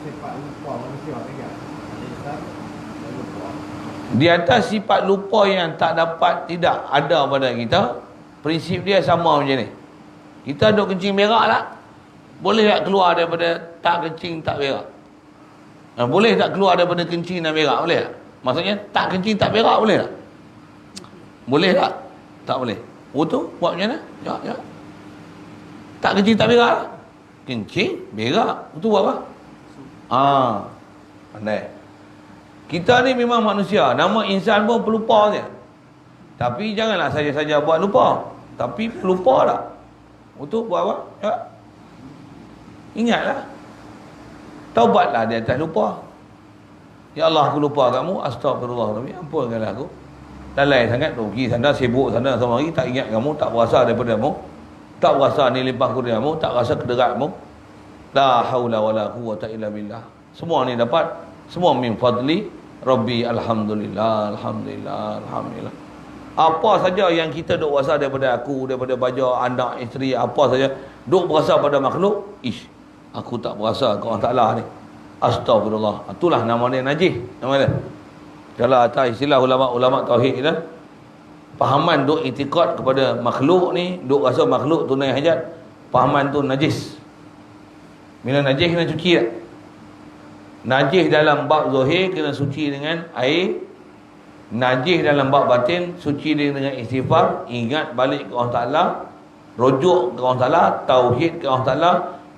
Sifat lupa manusia kan. Di atas sifat lupa yang tak dapat, tidak ada pada kita, prinsip dia sama macam ni. Kita duk kencing berak tak? Boleh tak keluar daripada tak kencing tak berak? Boleh tak keluar daripada kencing dan berak? Boleh tak? Maksudnya tak kencing tak berak boleh tak? Boleh tak? Tak boleh. Betul? Buat macam mana? Ya. Tak kencing tak berak? Kencing, berak. Itu buat apa? Pandai. Kita ni memang manusia. Nama insan pun pelupa je. Tapi janganlah saja-saja buat lupa. Tapi pelupa tak? Betul? Buat apa? Ya. Ingatlah. Taubatlah di atas lupa. Ya Allah, aku lupa kamu. Astagfirullahaladzim. Ampunkanlah aku. Lalai sangat tu. Pergi sana, sibuk sana sama hari. Tak ingat kamu. Tak berasa daripada kamu. Tak berasa ni limpah kurniamu. Tak rasa kederatmu. La haula wa la quwwata illa billah. Semua ni dapat. Semua min fadli Rabbi. Alhamdulillah. Alhamdulillah. Alhamdulillah. Apa saja yang kita duk rasa daripada aku, daripada baja, anak, isteri, apa saja duk berasa pada makhluk, aku tak berasa ke Allah Ta'ala ni. Astagfirullah. Itulah nama dia najis. Nama dia. Kalau atas istilah ulama tauhid kita, fahaman duk itikad kepada makhluk ni, duk rasa makhluk tunai hajat, fahaman tu najis. Bila najis kena cuci tak? Najis dalam bab zahir kena suci dengan air. Najis dalam bab batin suci dengan istighfar, ingat balik ke Allah Ta'ala, rujuk ke Allah Ta'ala, tauhid ke Allah Ta'ala,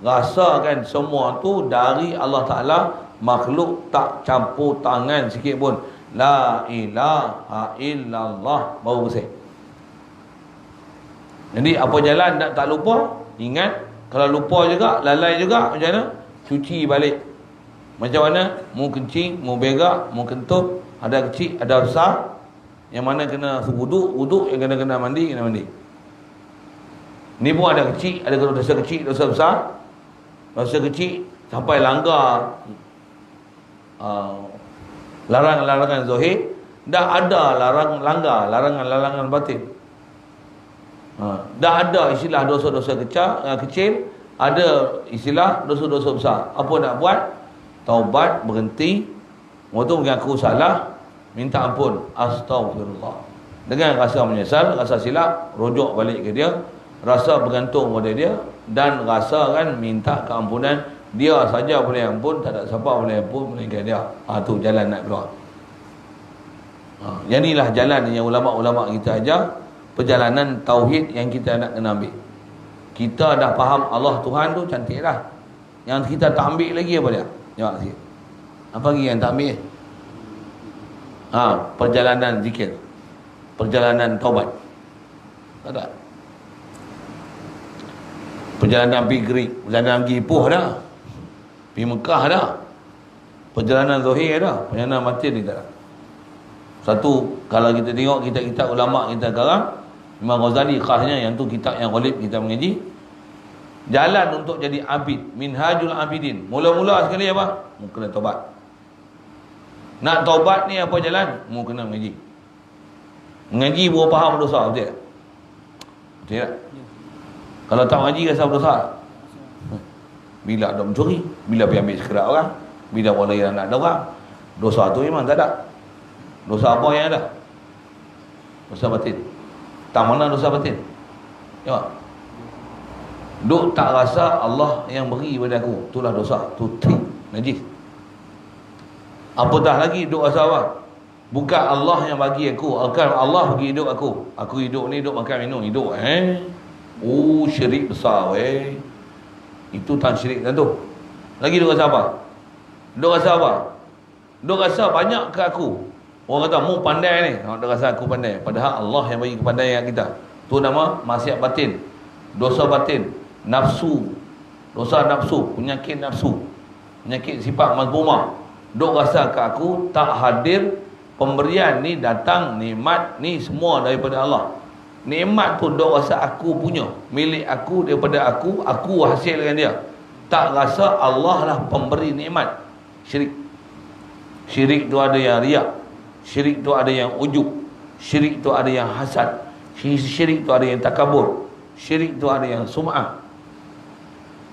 rasakan semua tu dari Allah Ta'ala, makhluk tak campur tangan sikit pun. La ilaha illallah, baru bersih. Jadi apa jalan nak tak lupa? Ingat. Kalau lupa juga, lalai juga, macam mana? Cuci balik. Macam mana? Mu kencing, mu berak, mu kentut, ada kecil, ada besar. Yang mana kena wuduk, yang kena mandi, kena mandi. Ni pun ada kecil, ada dosa kecil, dosa besar. Dosa kecil sampai langgar larangan-larangan zahir, dah ada larangan batin. Dah ada istilah dosa-dosa kecil, ada istilah dosa-dosa besar. Apa nak buat? Taubat, berhenti, waktu mengaku salah, minta ampun, astagfirullah. Dengan rasa menyesal, rasa silap, rujuk balik ke dia, rasa bergantung pada dia, dan rasa kan minta keampunan. Dia saja boleh ampun, tak ada siapa boleh ampun melainkan dia. Tu jalan nak keluar. Yang inilah jalan yang ulama-ulama kita ajar, perjalanan tauhid yang kita nak kena ambil. Kita dah faham Allah Tuhan tu cantik dah. Yang kita tak ambil lagi apa dia? Jawab sikit. Apa lagi yang tak ambil? Perjalanan zikir, perjalanan taubat. Tak ada. Perjalanan pergi Greek, perjalanan pergi Ipoh dah, pergi Mekah dah, perjalanan zahir dah, perjalanan batin ni tak ada. Satu, kalau kita tengok kitab-kitab ulama kita sekarang, Imam Ghazali khasnya, yang tu kitab yang ghalib kita mengaji, jalan untuk jadi abid, Minhajul Abidin. Mula-mula sekali apa? Mu kena taubat. Nak taubat ni apa jalan? Mu kena mengaji. Mengaji baru faham dosa, betul tak? Betul tak? Kalau tak mengaji rasa berdosa. Bila ada mencuri, bila pergi ambil sekerat orang, bila orang lain nak ada orang, dosa tu memang tak ada. Dosa apa yang ada? Dosa batin. Tak mana dosa batin? Tengok. Duk tak rasa Allah yang beri pada aku, itulah dosa, tu najis. Apatah lagi duk rasa apa? Bukan Allah yang bagi aku, akan Allah bagi hidup aku. Aku hidup ni duk makan minum hidup. Syirik besar weh. Itu tak syirik dah tu. Lagi duk rasa apa? Duk rasa apa? Duk rasa banyak ke aku. Orang kata mu pandai ni, duk rasa aku pandai. Padahal Allah yang bagi kepandaian kita. Tu nama maksiat batin, dosa batin, nafsu, dosa nafsu, penyakit nafsu, penyakit sifat mazmumah. Duk rasa ke aku tak hadir pemberian ni, datang nikmat ni semua daripada Allah. Nikmat tu dok rasa aku punya, milik aku, daripada aku hasilkan dia. Tak rasa Allah lah pemberi nikmat. Syirik. Syirik tu ada yang riak, syirik tu ada yang ujub, syirik tu ada yang hasad, syirik tu ada yang takabur, syirik tu ada yang sum'ah.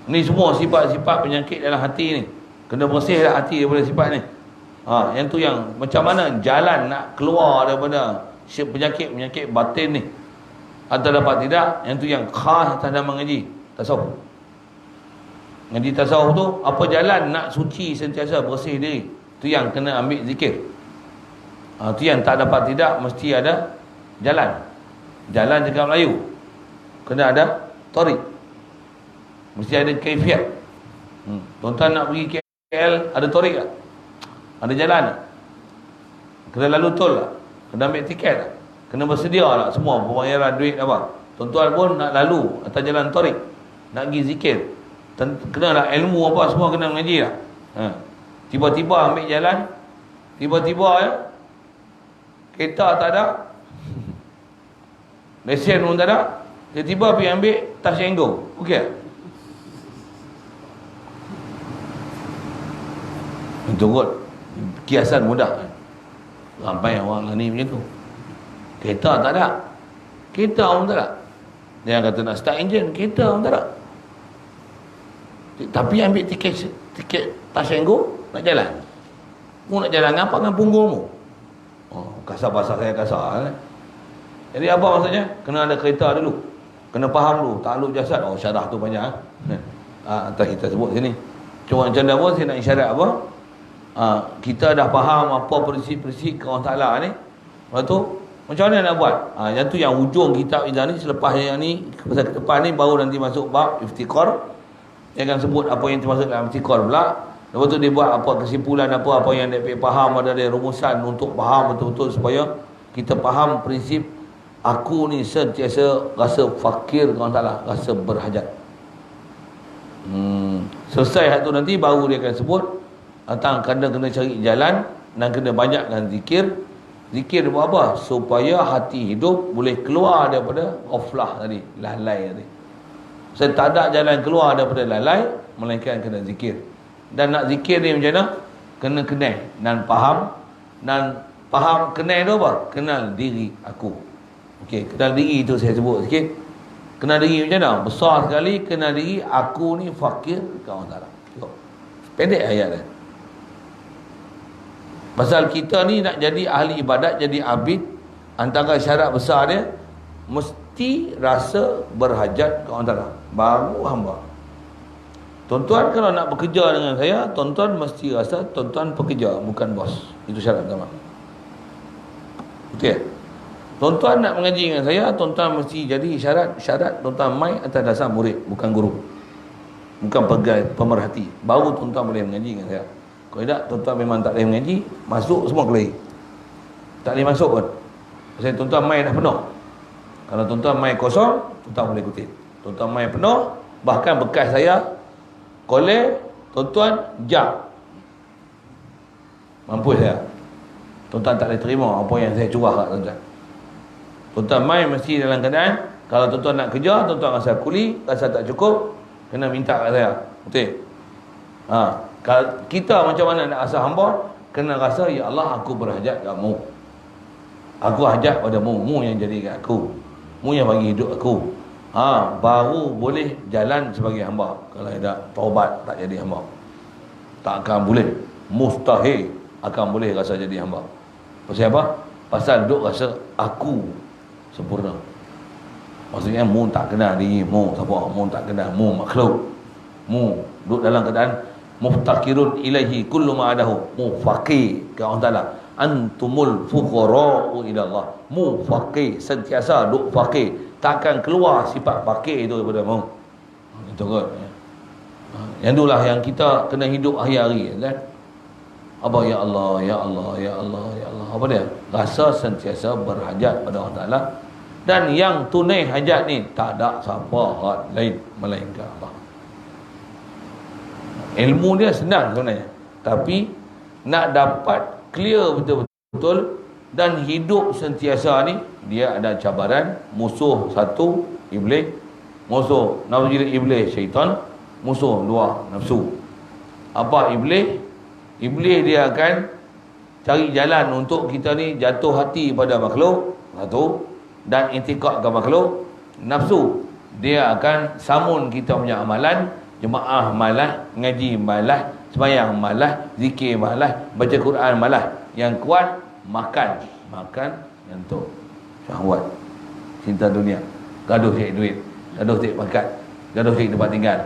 Ni semua sifat-sifat penyakit dalam hati ni. Kena bersihlah hati daripada sifat ni. Yang tu yang macam mana jalan nak keluar daripada penyakit batin ni. Atau dapat tidak, yang tu yang khas atas nama mengaji tasawuf. Ngaji tasawuf tu, apa jalan nak suci sentiasa bersih diri. Tu yang kena ambil zikir. Tu yang tak dapat tidak, mesti ada jalan. Jalan cakap Melayu, kena ada tarik. Mesti ada kaifiat. Tuan-tuan nak pergi KL, ada tarik tak? Ada jalan tak? Kena lalu tol tak? Kena ambil tiket tak? Kena bersedia tak semua pembayaran duit apa? Tuan-tuan pun nak lalu atas jalan tarik, nak pergi zikir, kena nak ilmu apa semua, kena mengaji tak? Tiba-tiba ambil jalan, tiba-tiba kereta tak ada, lesen pun tak ada, tiba-tiba pergi ambil Tashengo, okey? Itu kot kiasan mudah. Ramai orang ni macam tu. Kereta tak ada, kereta pun tak ada. Dia kata nak start enjin, kereta pun tak ada. Tapi ambil tiket Tashengo, nak jalan. Mu nak jalan apa dengan punggungmu? Kasar bahasa saya kasar. Jadi apa maksudnya? Kena ada kereta dulu, kena faham dulu takluk jasad. Syarah tu banyak. Atas kita sebut sini. Cuma macam mana pun saya nak isyarat apa? Kita dah faham apa prinsip-prinsip Allah Ta'ala ni. Lepas tu macam mana nak buat? Yang tu yang ujung kitab Izzah ni. Selepas yang ni, ke depan ni baru nanti masuk bab iftiqar. Dia akan sebut apa yang termasuk dalam iftiqar pula. Lepas tu dia buat apa kesimpulan, apa yang dia faham, ada dia rumusan untuk faham betul-betul supaya kita faham prinsip aku ni sentiasa rasa fakir ke Allah Ta'ala, rasa berhajat. Selesai hak tu nanti baru dia akan sebut tentang kena cari jalan dan kena banyakkan zikir. Zikir buat apa? Supaya hati hidup boleh keluar daripada ghaflah tadi, lalai tadi. Saya tak ada jalan keluar daripada lalai melainkan kena zikir. Dan nak zikir ni macam mana? Kena kenal dan faham. Dan faham kenal tu apa? Kenal diri aku. Okey, kenal diri tu saya sebut sikit. Kenal diri macam mana? Besar sekali. Kenal diri aku ni fakir ke Allah Ta'ala. Tengok, pendek ayat dia. Pasal kita ni nak jadi ahli ibadat, jadi abid, antara syarat besar dia mesti rasa berhajat ke Allah Ta'ala, baru hamba. Tuan-tuan kalau nak bekerja dengan saya, tuan-tuan mesti rasa tuan-tuan pekerja, bukan bos. Itu syarat pertama. Betul? Tuan-tuan nak mengaji dengan saya, tuan-tuan mesti jadi syarat tuan-tuan mai atas dasar murid, bukan guru, bukan pemerhati. Baru tuan-tuan boleh mengaji dengan saya. Kalau tidak, tuan-tuan memang tak boleh mengaji, masuk semua kelahi. Tak boleh masuk pun. Pasal tuan-tuan mai dah penuh. Kalau tuan-tuan mai kosong, tuan-tuan boleh kutip. Tuan-tuan mai penuh, bahkan bekas saya kolej, tuan-tuan jam. Mampu saya. Tuan-tuan tak boleh terima apa yang saya curah kat tuan-tuan. Tuan-tuan mai mesti dalam keadaan, kalau tuan-tuan nak kerja, tuan-tuan rasa kuli, rasa tak cukup, kena minta kat saya. Betul? Kalau kita macam mana nak rasa hamba, kena rasa, ya Allah, aku berhajat kamu. Aku hajat padamu, mu yang jadikan aku, mu yang bagi hidup aku. Baru boleh jalan sebagai hamba. Kalau tidak taubat, tak jadi hamba. Tak akan boleh, mustahil akan boleh rasa jadi hamba. Pasal apa? Pasal duk rasa aku sempurna. Maksudnya mu tak kenal diri mu siapa, mu tak kenal mu makhluk, mu duduk dalam keadaan muftaqirun ilaihi kullu ma adahu, mu faqir ke Allah Ta'ala. Antumul fuqara'u ila Allah, mu faqir, sentiasa duk faqir, takkan keluar sifat faqir itu daripada mu. Itu kan. Yang itulah yang kita kena hidup hari-hari kan. Apa ya Allah, ya Allah, ya Allah, ya Allah. Apa dia? Rasa sentiasa berhajat pada Allah Ta'ala. Dan yang tunai hajat ni tak ada siapa lain melainkan Allah. Ilmu dia senang sebenarnya, tapi nak dapat clear betul-betul Dan hidup sentiasa ni dia ada cabaran. Musuh satu, iblis. Musuh nafsu iblis, syaitan. Musuh dua, nafsu. Apa iblis? Iblis dia akan cari jalan untuk kita ni jatuh hati pada makhluk satu, dan intikad ke makhluk. Nafsu dia akan samun kita punya amalan. Jemaah malas, ngaji malas, sembahyang malas, zikir malas, baca Quran malas. Yang kuat makan yang tu syahwat, cinta dunia, gaduh cari duit, gaduh cari pangkat, gaduh cari tempat tinggal,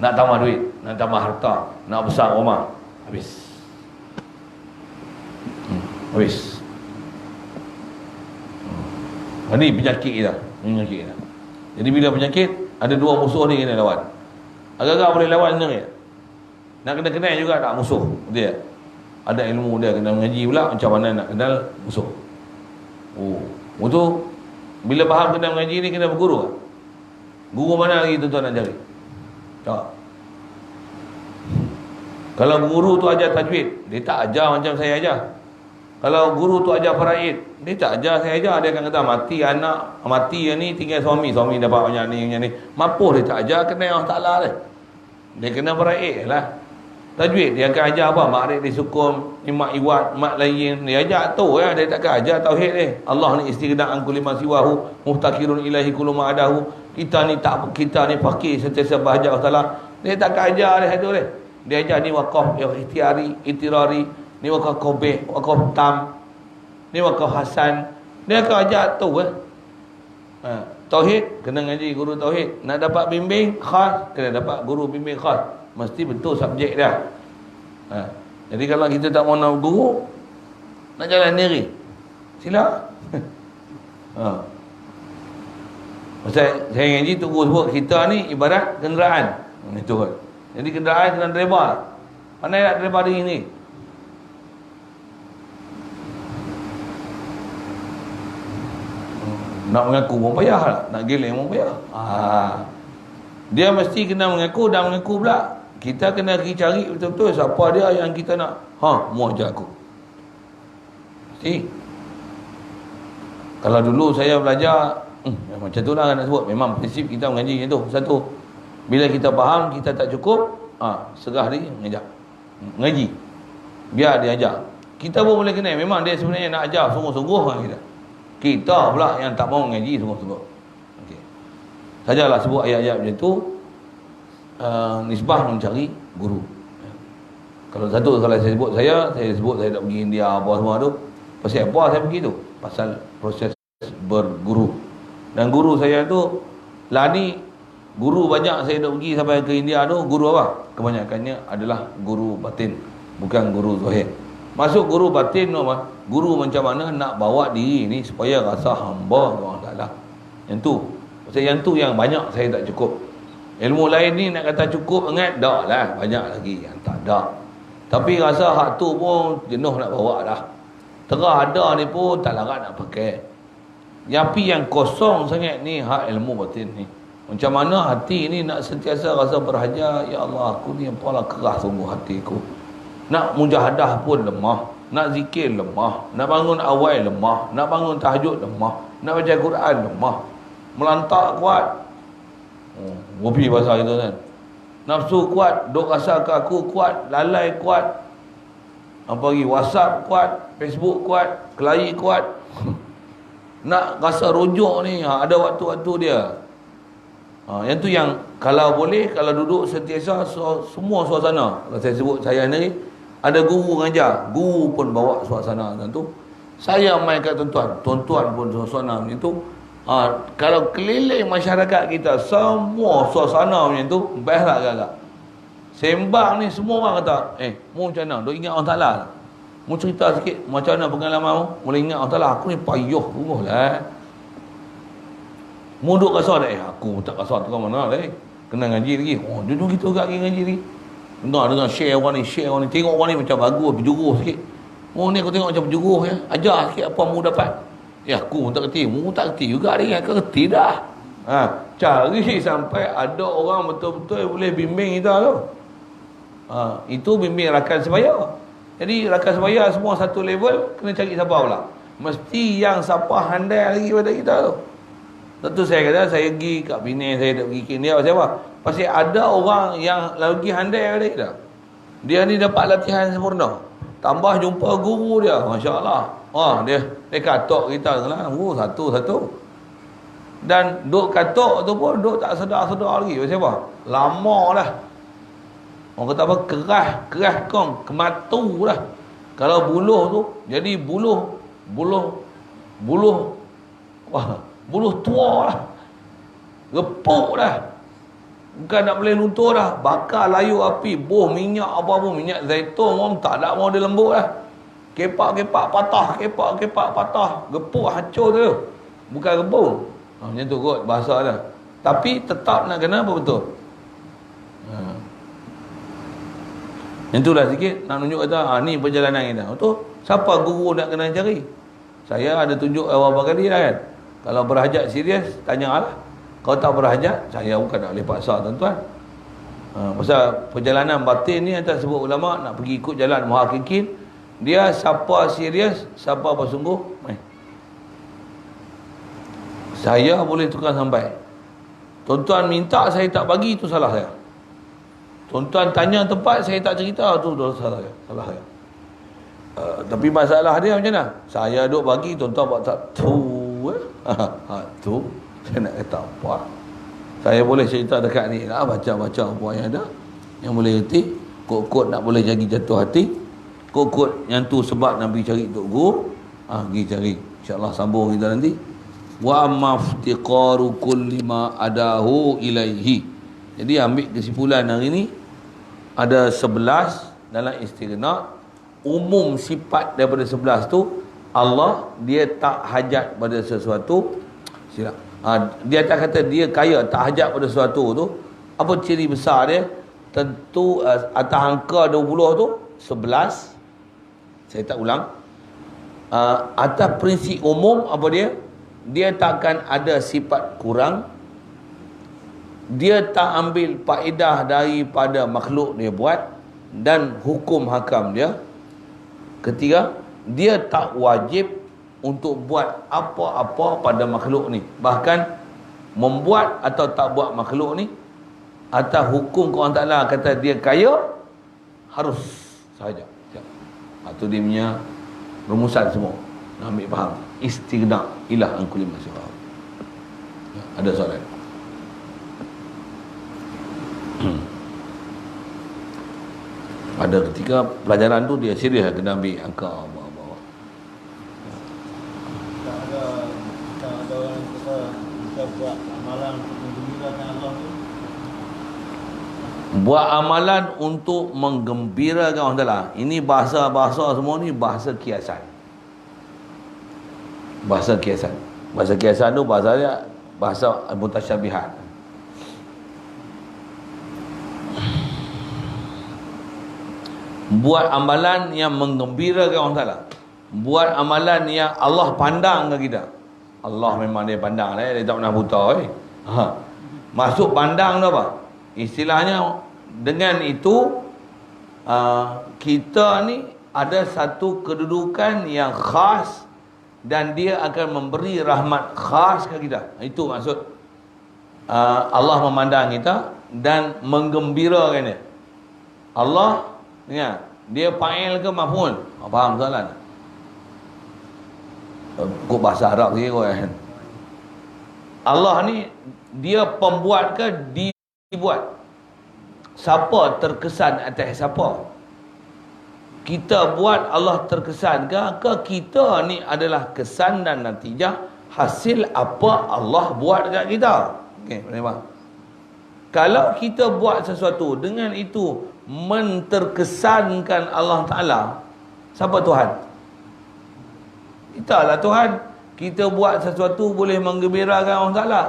nak tambah duit, nak tambah harta, nak besar rumah, habis. Habis. Ini penyakit kita. Jadi bila penyakit, ada dua musuh ni kena lawan. Agak-agak boleh lawan ni. Nak kena kenal juga tak musuh dia. Ada ilmu dia, kena mengaji pula macam mana nak kenal musuh. Untuk bila faham kena mengaji ni, kena berguru. Guru mana lagi tuan-tuan nak cari? Tak. Kalau guru tu ajar tajwid, dia tak ajar macam saya ajar. Kalau guru tu ajar faraid, dia tak ajar saya ajar. Dia akan kata mati anak, mati yang ni tinggal suami dapat banyak ni. Mampu dia tak ajar, kena Allah Ta'ala dia. Dia kena faraid lah. Tajwid dia akan ajar apa? Ma'rif disukum, mak iwat, mak lain. Dia ajar tu ya, dia takkan ajar tauhid dia. Allah ni istighna an kulli ma siwahu, muhtaqirun ilahi kullu ma adahu. Kita ni fakir sentiasa bahagia Allah Ta'ala. Dia takkan ajar dia tu dia. Dia ajar ni waqaf ikhtiari, itirari, ni wakaf kobeh, wakaf tam, ni wakaf hasan. Dia akan ajar tu tauhid, kena ngaji guru tauhid. Nak dapat bimbing khas, kena dapat guru bimbing khas. Mesti betul subjek dia. Jadi kalau kita tak mau nak guru, nak jalan sendiri, sila. Pasal saya ngaji tu guru sebut kita ni ibarat kenderaan. Itu kan. Jadi kenderaan kena driver. Pandai nak driver hari ni. Nak mengaku pun payah lah. Nak geleng pun payah. Dia mesti kena mengaku dan mengaku pula. Kita kena pergi cari betul-betul siapa dia yang kita nak. Mu ajar aku. Mesti. Kalau dulu saya belajar, macam tu lah nak sebut. Memang prinsip kita mengaji macam tu. Satu, bila kita faham, kita tak cukup, serah dia mengajar. Mengaji. Biar dia ajar. Kita pun boleh kena. Memang dia sebenarnya nak ajar sungguh-sungguh kan kita. Kita pula yang tak mau mengaji sungguh-sungguh. Okay. Sajalah sebut ayat-ayat macam tu, nisbah mencari guru. Kalau satu, kalau saya sebut saya tak pergi India apa semua tu. Pasal apa saya pergi tu? Pasal proses berguru. Dan guru saya tu lani, guru banyak saya dah pergi sampai ke India tu, guru apa? Kebanyakannya adalah guru batin, bukan guru zahir. Masuk guru batin tu apa? Guru macam mana nak bawa diri ni supaya rasa hamba Allah Ta'ala. Yang tu. Pasal yang tu yang banyak saya tak cukup. Ilmu lain ni nak kata cukup, ingat dah lah, banyak lagi yang tak ada. Tapi rasa hak tu pun jenuh nak bawa dah. Terah ada ni pun tak larat nak pakai. Yang kosong sangat ni hak ilmu batin ni. Macam mana hati ni nak sentiasa rasa berhaja, ya Allah aku ni apalah keras sungguh hatiku. Nak mujahadah pun lemah, nak zikir lemah, nak bangun awal lemah, nak bangun tahajud lemah, nak baca Quran lemah, melantak kuat. Gopi bahasa itu kan. Nafsu kuat, duk rasa ke aku kuat, lalai kuat. Apa lagi? WhatsApp kuat, Facebook kuat, kelahi kuat. Nak rasa rujuk ni, ada waktu-waktu dia. Yang tu yang kalau boleh, kalau duduk sentiasa semua suasana. Kalau saya sebut saya ni ada guru mengajar, guru pun bawa suasana macam tu. Saya main kat tuan-tuan pun suasana macam tu. Kalau keliling masyarakat kita semua suasana macam tu, best lah agak-agak. Sembang ni semua orang kata, mu macam mana? Duk ingat Allah Ta'ala. Mu cerita sikit macam mana pengalaman mu? Mula ingat Allah Ta'ala. Aku ni payuh sungguh lah. Mu duk rasa dah, aku tak rasa tu mana lah. Kena ngaji lagi. Duduk kita agak lagi ngaji lagi. Dengar share orang ni. Tengok orang ni macam bagus, berjuruh sikit. Mu ni aku tengok macam berjuruh ya. Ajar sikit apa mu dapat. Aku tak kerti. Mu tak kerti juga dia. Aku kerti dah. Cari sampai ada orang betul-betul boleh bimbing kita tu. Itu bimbing rakan sebaya. Jadi rakan sebaya semua satu level, kena cari siapa pula? Mesti yang siapa handai lagi pada kita tu. Tentu saya kata, saya pergi kat Penang, saya tak pergi India, pasal apa? Pasal ada orang yang lagi handai daripada kita. Dia ni dapat latihan sempurna. Tambah jumpa guru dia, Masya Allah. Dia katok kita lah, satu-satu. Dan duk katok tu pun duk tak sedar-sedar lagi. Pasal apa? Lama dah. Orang kata apa? Keras kong, kematu dah. Kalau buluh tu, jadi buluh tua lah. Gepuk dah. Bukan nak boleh luntur dah. Bakar layu api, boh minyak apa pun, minyak zaitun orang tak ada mau dia lembut dah. Kepak-kepak patah, kepak-kepak patah, gepuk hancur tu. Bukan gepuk. Macam tu kot bahasa dia. Tapi tetap nak kena apa betul? Yang itulah sikit nak tunjuk kata ni perjalanan kita. Betul? Siapa guru nak kena cari? Saya ada tunjuk beberapa kali dah kan. Kalau berhajat serius, tanyalah. Kalau tak berhajat, saya bukan nak boleh paksa tuan-tuan. Pasal perjalanan batin ni antara sebut ulama nak pergi ikut jalan muhakkikin. Dia siapa serius, siapa bersungguh, saya boleh tukar sampai. Tuan-tuan minta saya tak bagi, itu salah saya. Tuan-tuan tanya tempat saya tak cerita, tu salah saya. Tapi masalah dia macam mana? Saya duk bagi, tuan-tuan buat tak tu. Tu saya nak kata apa? Saya boleh cerita dekat ni lah, baca-baca apa yang ada, yang boleh reti. Kod-kod nak boleh jadi jatuh hati. Kod-kod yang tu sebab nak pergi cari Tok Guru. Pergi cari. InsyaAllah sambung kita nanti. Wa maftiqaru kulli ma adahu ilaihi. Jadi ambil kesimpulan hari ni, ada 11 dalam istighnaq. Umum sifat daripada 11 tu, Allah dia tak hajat pada sesuatu. Dia tak kata dia kaya, tak hajat pada sesuatu tu. Apa ciri besar dia? Tentu atas angka 20 tu 11. Saya tak ulang. Atas prinsip umum apa dia? Dia takkan ada sifat kurang. Dia tak ambil faedah daripada makhluk dia buat, dan hukum hakam dia. Ketiga, dia tak wajib untuk buat apa-apa pada makhluk ni. Bahkan membuat atau tak buat makhluk ni, atas hukum Allah Ta'ala kata dia kaya, harus sahaja. Itu dia punya rumusan semua. Nak ambil faham. Istighnaq ilah an kulli ma siwa. Ada soalan? Ada ketika pelajaran tu dia serius kena ambil angka bawah. Tak ada orang kata kita buat amalan untuk menggembirakan Allah tu. Buat amalan untuk menggembirakan Allah Ta'ala. Ini bahasa-bahasa semua ni bahasa kiasan. Bahasa kiasan. Bahasa kiasan tu bahasa dia bahasa mutasyabihat. Buat amalan yang menggembirakan Allah Ta'ala. Buat amalan yang Allah pandang ke kita. Allah memang dia pandang lah, dia tak pernah buta. Masuk pandang tu apa? Istilahnya dengan itu kita ni ada satu kedudukan yang khas, dan dia akan memberi rahmat khas ke kita. Itu maksud Allah memandang kita dan menggembirakan dia. Allah ingat, dia fa'il ke maf'ul? Faham soalan? Kok bahasa Arab sikit kot kan? Allah ni dia pembuat ke dibuat? Siapa terkesan atas siapa? Kita buat Allah terkesan ke kita ni adalah kesan dan natijah hasil apa Allah buat dekat kita? Okey, boleh faham? Kalau kita buat sesuatu dengan itu menterkesankan Allah Ta'ala, siapa Tuhan? Kita lah Tuhan. Kita buat sesuatu boleh menggembirakan Allah Ta'ala.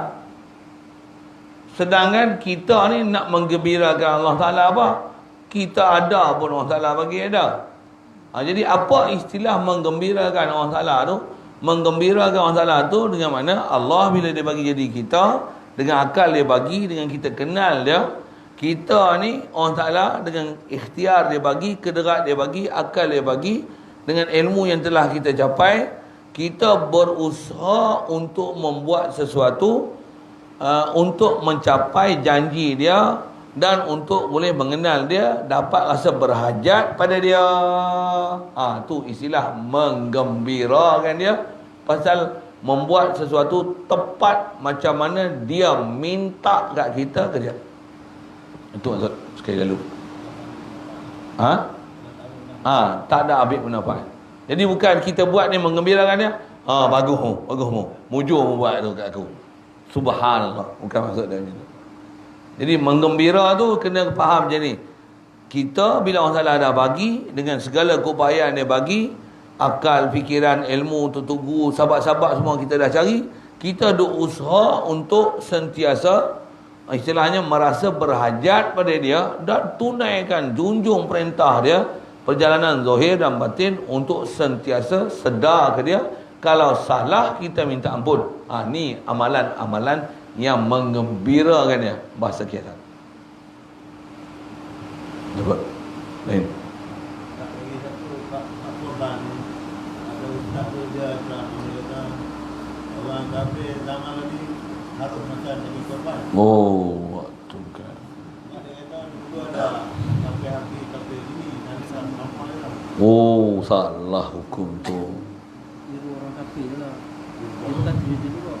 Sedangkan kita ni nak menggembirakan Allah Ta'ala apa? Kita ada pun Allah Ta'ala bagi ada. Jadi apa istilah menggembirakan Allah Ta'ala tu? Menggembirakan Allah Ta'ala tu dengan mana Allah bila dia bagi jadi kita, dengan akal dia bagi, dengan kita kenal dia, kita ni Allah Ta'ala dengan ikhtiar dia bagi, kederat dia bagi, akal dia bagi, dengan ilmu yang telah kita capai, kita berusaha untuk membuat sesuatu, untuk mencapai janji dia, dan untuk boleh mengenal dia, dapat rasa berhajat pada dia. Tu istilah menggembirakan dia, pasal membuat sesuatu tepat macam mana dia minta kat kita kerja. Itu maksud sekali lalu. Tak ada habis pendapat. Jadi bukan kita buat ni menggembirakan dia. Bagus mu. Mujur mu buat tu kat aku. Subhanallah. Bukan maksud dia macam tu. Jadi menggembira tu kena faham macam ni. Kita bila Allah Taala dah bagi, dengan segala keupayaan dia bagi, akal, fikiran, ilmu, tutup guru, sahabat-sahabat semua kita dah cari, kita duk usaha untuk sentiasa istilahnya merasa berhajat pada dia dan tunaikan, junjung perintah dia, perjalanan zahir dan batin, untuk sentiasa sedar ke dia. Kalau salah, kita minta ampun. Ni amalan-amalan yang menggembirakan dia. Bahasa kiasan. Dapat? Lain. Tak lagi satu Pak Korban ni. Ada ustaz tu dia kata orang kafir zaman lagi harus makan daging korban. Waktu kan. Ada kata dulu ada kafir ini dan sama apa dia. Salah hukum tu. Tiru orang kafir je lah. Dia bukan tiru juga.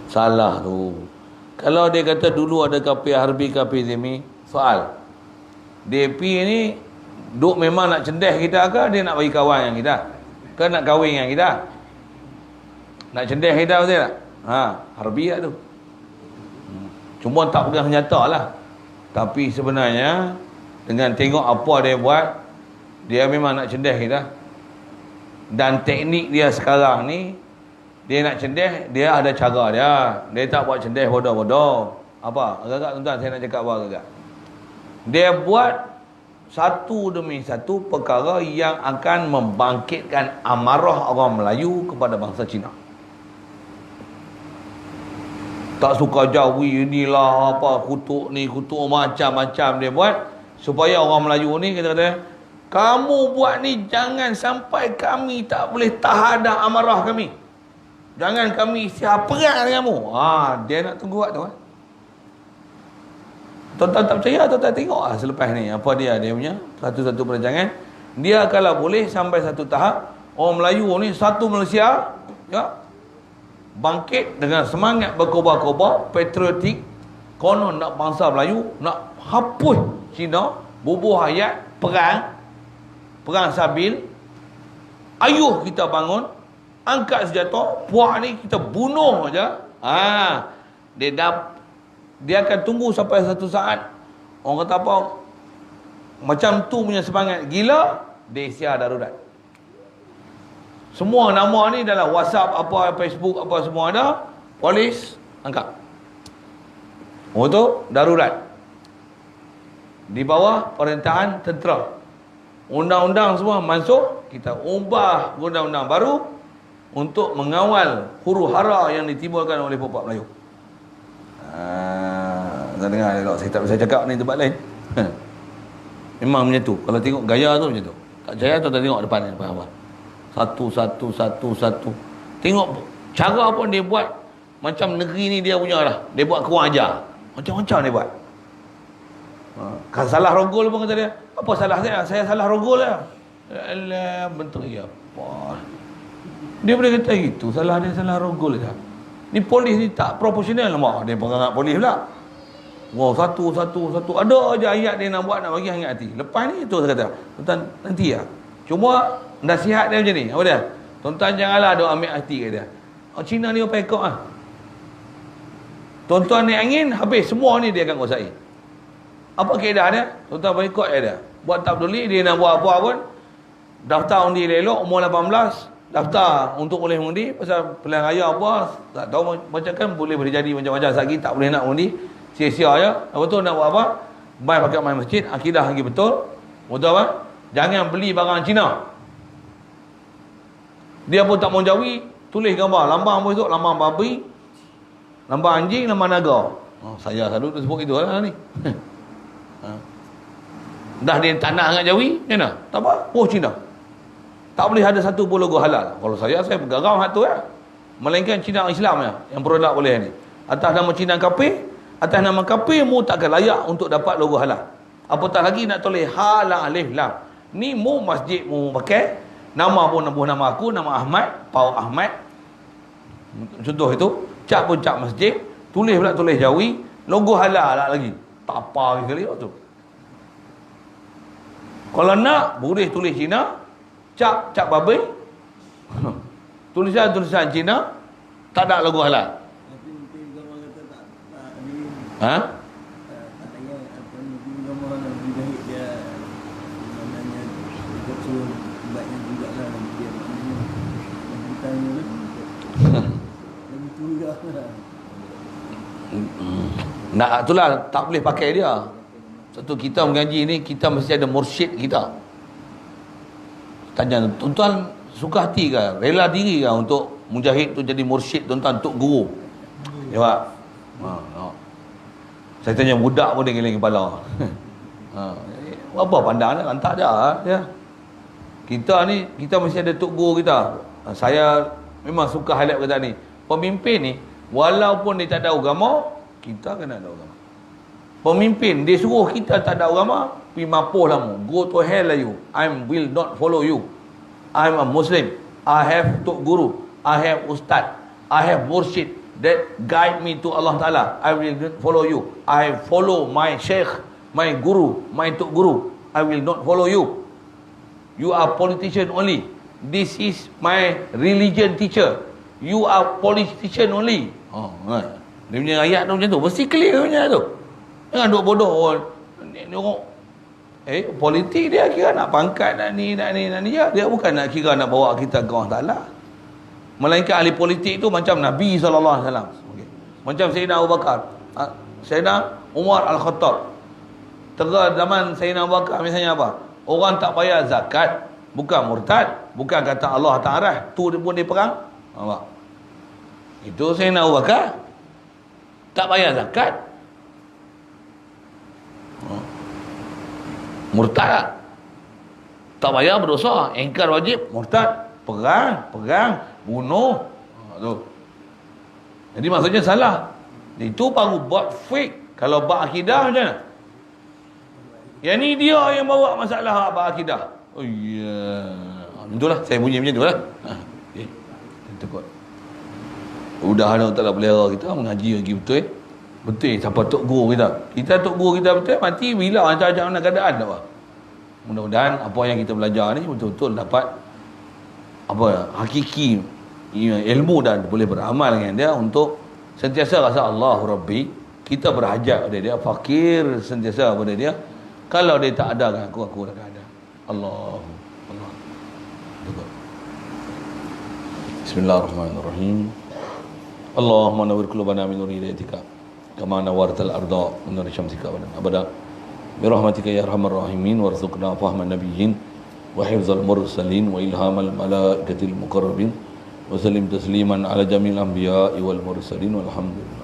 Salah tu. Kalau dia kata dulu ada kafir harbi, kafir zimmi, soal. DP ni duk memang nak cendah kita ke dia nak bagi kawan yang kita? Ke nak kahwin dengan kita? Nak cendah kita betul tak? Harbi lah tu. Cuma tak pegang senjata lah. Tapi sebenarnya dengan tengok apa dia buat, dia memang nak cendah kita. Dan teknik dia sekarang ni, dia nak cendah, dia ada cara dia. Dia tak buat cendah bodoh-bodoh. Apa? Agak-agak tuan-tuan saya nak cakap apa agak-agak. Dia buat satu demi satu perkara yang akan membangkitkan amarah orang Melayu kepada bangsa Cina. Tak suka jawi inilah apa, kutuk ni, kutuk macam-macam dia buat supaya orang Melayu ni kata-kata, kamu buat ni jangan sampai kami tak boleh tahan dah amarah kami. Jangan kami siap perang dengan kamu. Dia nak tunggu waktu. Tuan-tuan tak percaya, tuan-tuan tengok selepas ni apa dia punya satu-satu perancangan. Dia kalau boleh sampai satu tahap, orang Melayu ni satu Malaysia bangkit dengan semangat berkobar-kobar, patriotik, konon nak bangsa Melayu, nak hapus Cina, bubuh hayat, perang sabil. Ayuh kita bangun, angkat senjata, puak ni kita bunuh aja. Dia akan tunggu sampai satu saat, orang kata apa, macam tu punya semangat gila, dia siap darurat. Semua nama ni dalam WhatsApp, apa, Facebook, apa semua ada, polis angkat. Tu darurat. Di bawah perintahan tentera. Undang-undang semua masuk, kita ubah undang-undang baru untuk mengawal huru-hara yang ditimbulkan oleh puak Melayu. Saya dengar elok, saya tak bisa cakap ni tempat lain. Memang macam tu. Kalau tengok gaya tu macam tu. Tak percaya tu, tengok depan ni. Apa? Satu. Tengok cara pun dia buat macam negeri ni dia punya lah. Dia buat kurang ajar. Macam-macam dia buat. Kan salah rogol pun kata dia. Apa salah saya? Saya salah rogol lah. Alah, bentuk ya apa. Dia boleh kata gitu. Salah dia salah rogol je. Ni polis ni tak proporsional lah. Dia perangat polis pula. Wow, satu. Ada aja ayat dia nak buat, nak bagi hangat hati. Lepas ni tu saya kata, tuan nanti lah. Cuma nasihat dia macam ni. Apa dia? Tuan-tuan janganlah duk ambil hati kat dia. Cina ni apa ekor lah. Tuan-tuan naik angin, habis semua ni dia akan kuasai. Apa keadaan dia? Tuan-tuan berikut dia. Buat tak peduli, dia nak buat apa pun. Daftar undi elok, umur 18. Daftar untuk boleh undi. Pasal pilihan raya apa, tak tahu macam kan boleh jadi macam-macam. Lagi tak boleh nak undi. Sia-sia je. Lepas tu nak buat apa? Mai pakai main masjid, akidah lagi betul. Betul apa? Jangan beli barang Cina. Dia pun tak mau jawi, tulis gambar. Lambang pun esok, lambang babi, lambang anjing, lambang naga. Saya selalu sebut itu lah ni. Dah dia tak nak dengan jawi, macam mana? Tak apa, Cina. Tak boleh ada satu pun logo halal. Kalau saya bergarau hak tu ya. Melainkan Cina Islam ya yang produk boleh ni. Atas nama Cina kafir, atas nama kafir mu takkan layak untuk dapat logo halal. Apatah lagi nak tulis halal alif lam. Ni mu masjid mu pakai, nama pun nama aku, nama Ahmad, Pau Ahmad. Contoh itu, cap pun cap masjid, tulis pula tulis Jawi, logo halal lagi. Tak apa sekali tu. Kalau nak boleh tulis Cina, cap babi. Tulisan Cina tak ada logo halal. Tapi mungkin gambar kata tak ni. Ha? Tak payah apa ni gambar dijahit dia maknanya dia suruh buatnya jugalah dia maknanya tanya lagi tu juga. Nak itulah tak boleh pakai dia. Satu kita mengaji ni kita mesti ada mursyid kita. Tanya tuan-tuan suka hati ke, rela diri ke untuk mujahid tu jadi mursyid tuan-tuan, untuk guru? Jawab. Saya tanya budak pun dia geleng kepala. Apa pandang nak lantak je ya. Kita ni kita mesti ada tok guru kita. Saya memang suka highlight kata ni. Pemimpin ni walaupun dia tak ada agama, kita kena ada agama. Pemimpin dia suruh kita tak ada agama, pergi mampus lah mu. Go to hell lah you. I will not follow you. I'm a Muslim. I have tok guru. I have ustaz. I have mursyid that guide me to Allah Ta'ala. I will not follow you. I follow my sheikh, my guru, my tok guru. I will not follow you. You are politician only. This is my religion teacher. You are politician only. Dia punya ayat tu macam tu. Mesti clear punya tu. Jangan duk bodoh. Ni orang politik dia kira nak pangkat, nak ni je. Dia bukan nak kira nak bawa kita ke Allah Ta'ala. Melainkan ahli politik tu macam Nabi SAW. Okay. Macam Sayyidina Abu Bakar, Sayyidina Umar Al-Khattab. Tengah zaman Sayyidina Abu Bakar misalnya apa? Orang tak bayar zakat, bukan murtad, bukan kata Allah Ta'ala, tu pun dia perang. Nampak? Itu Sayyidina Abu Bakar. Tak bayar zakat. Murtad tak bayar berdosa, ingkar wajib, murtad, perang, bunuh. Tu. Jadi maksudnya salah. Itu baru buat fake. Kalau bab akidah macam mana? Yang ni dia yang bawa masalah bab akidah. Oh ya. Itulah saya bunyi macam itulah. Okey. Takut. Udah Allah Taala pelihara kita mengaji lagi betul. Betul siapa tok guru kita. Kita tok guru kita betul mati bila macam mana keadaan tak apa. Mudah-mudahan apa yang kita belajar ni betul-betul dapat apa hakiki ilmu dan boleh beramal dengan dia untuk sentiasa rasa Allah Rabbi. Kita berhajat pada dia, fakir sentiasa pada dia. Kalau dia tak ada kan aku dah ada. Allah. Bismillahirrahmanirrahim. Allahumma nawwir qulubana min nuri hidayatika kama nawwartal arda min nuri syamsika abada. Birahmatika ya arhamar rahimin warzuqna fahman nabiyyin wa hifzal mursalin wa ilhamal malaikatil muqarrabin wa sallim tasliman ala jamil anbiya'i wal mursalin walhamdulillah.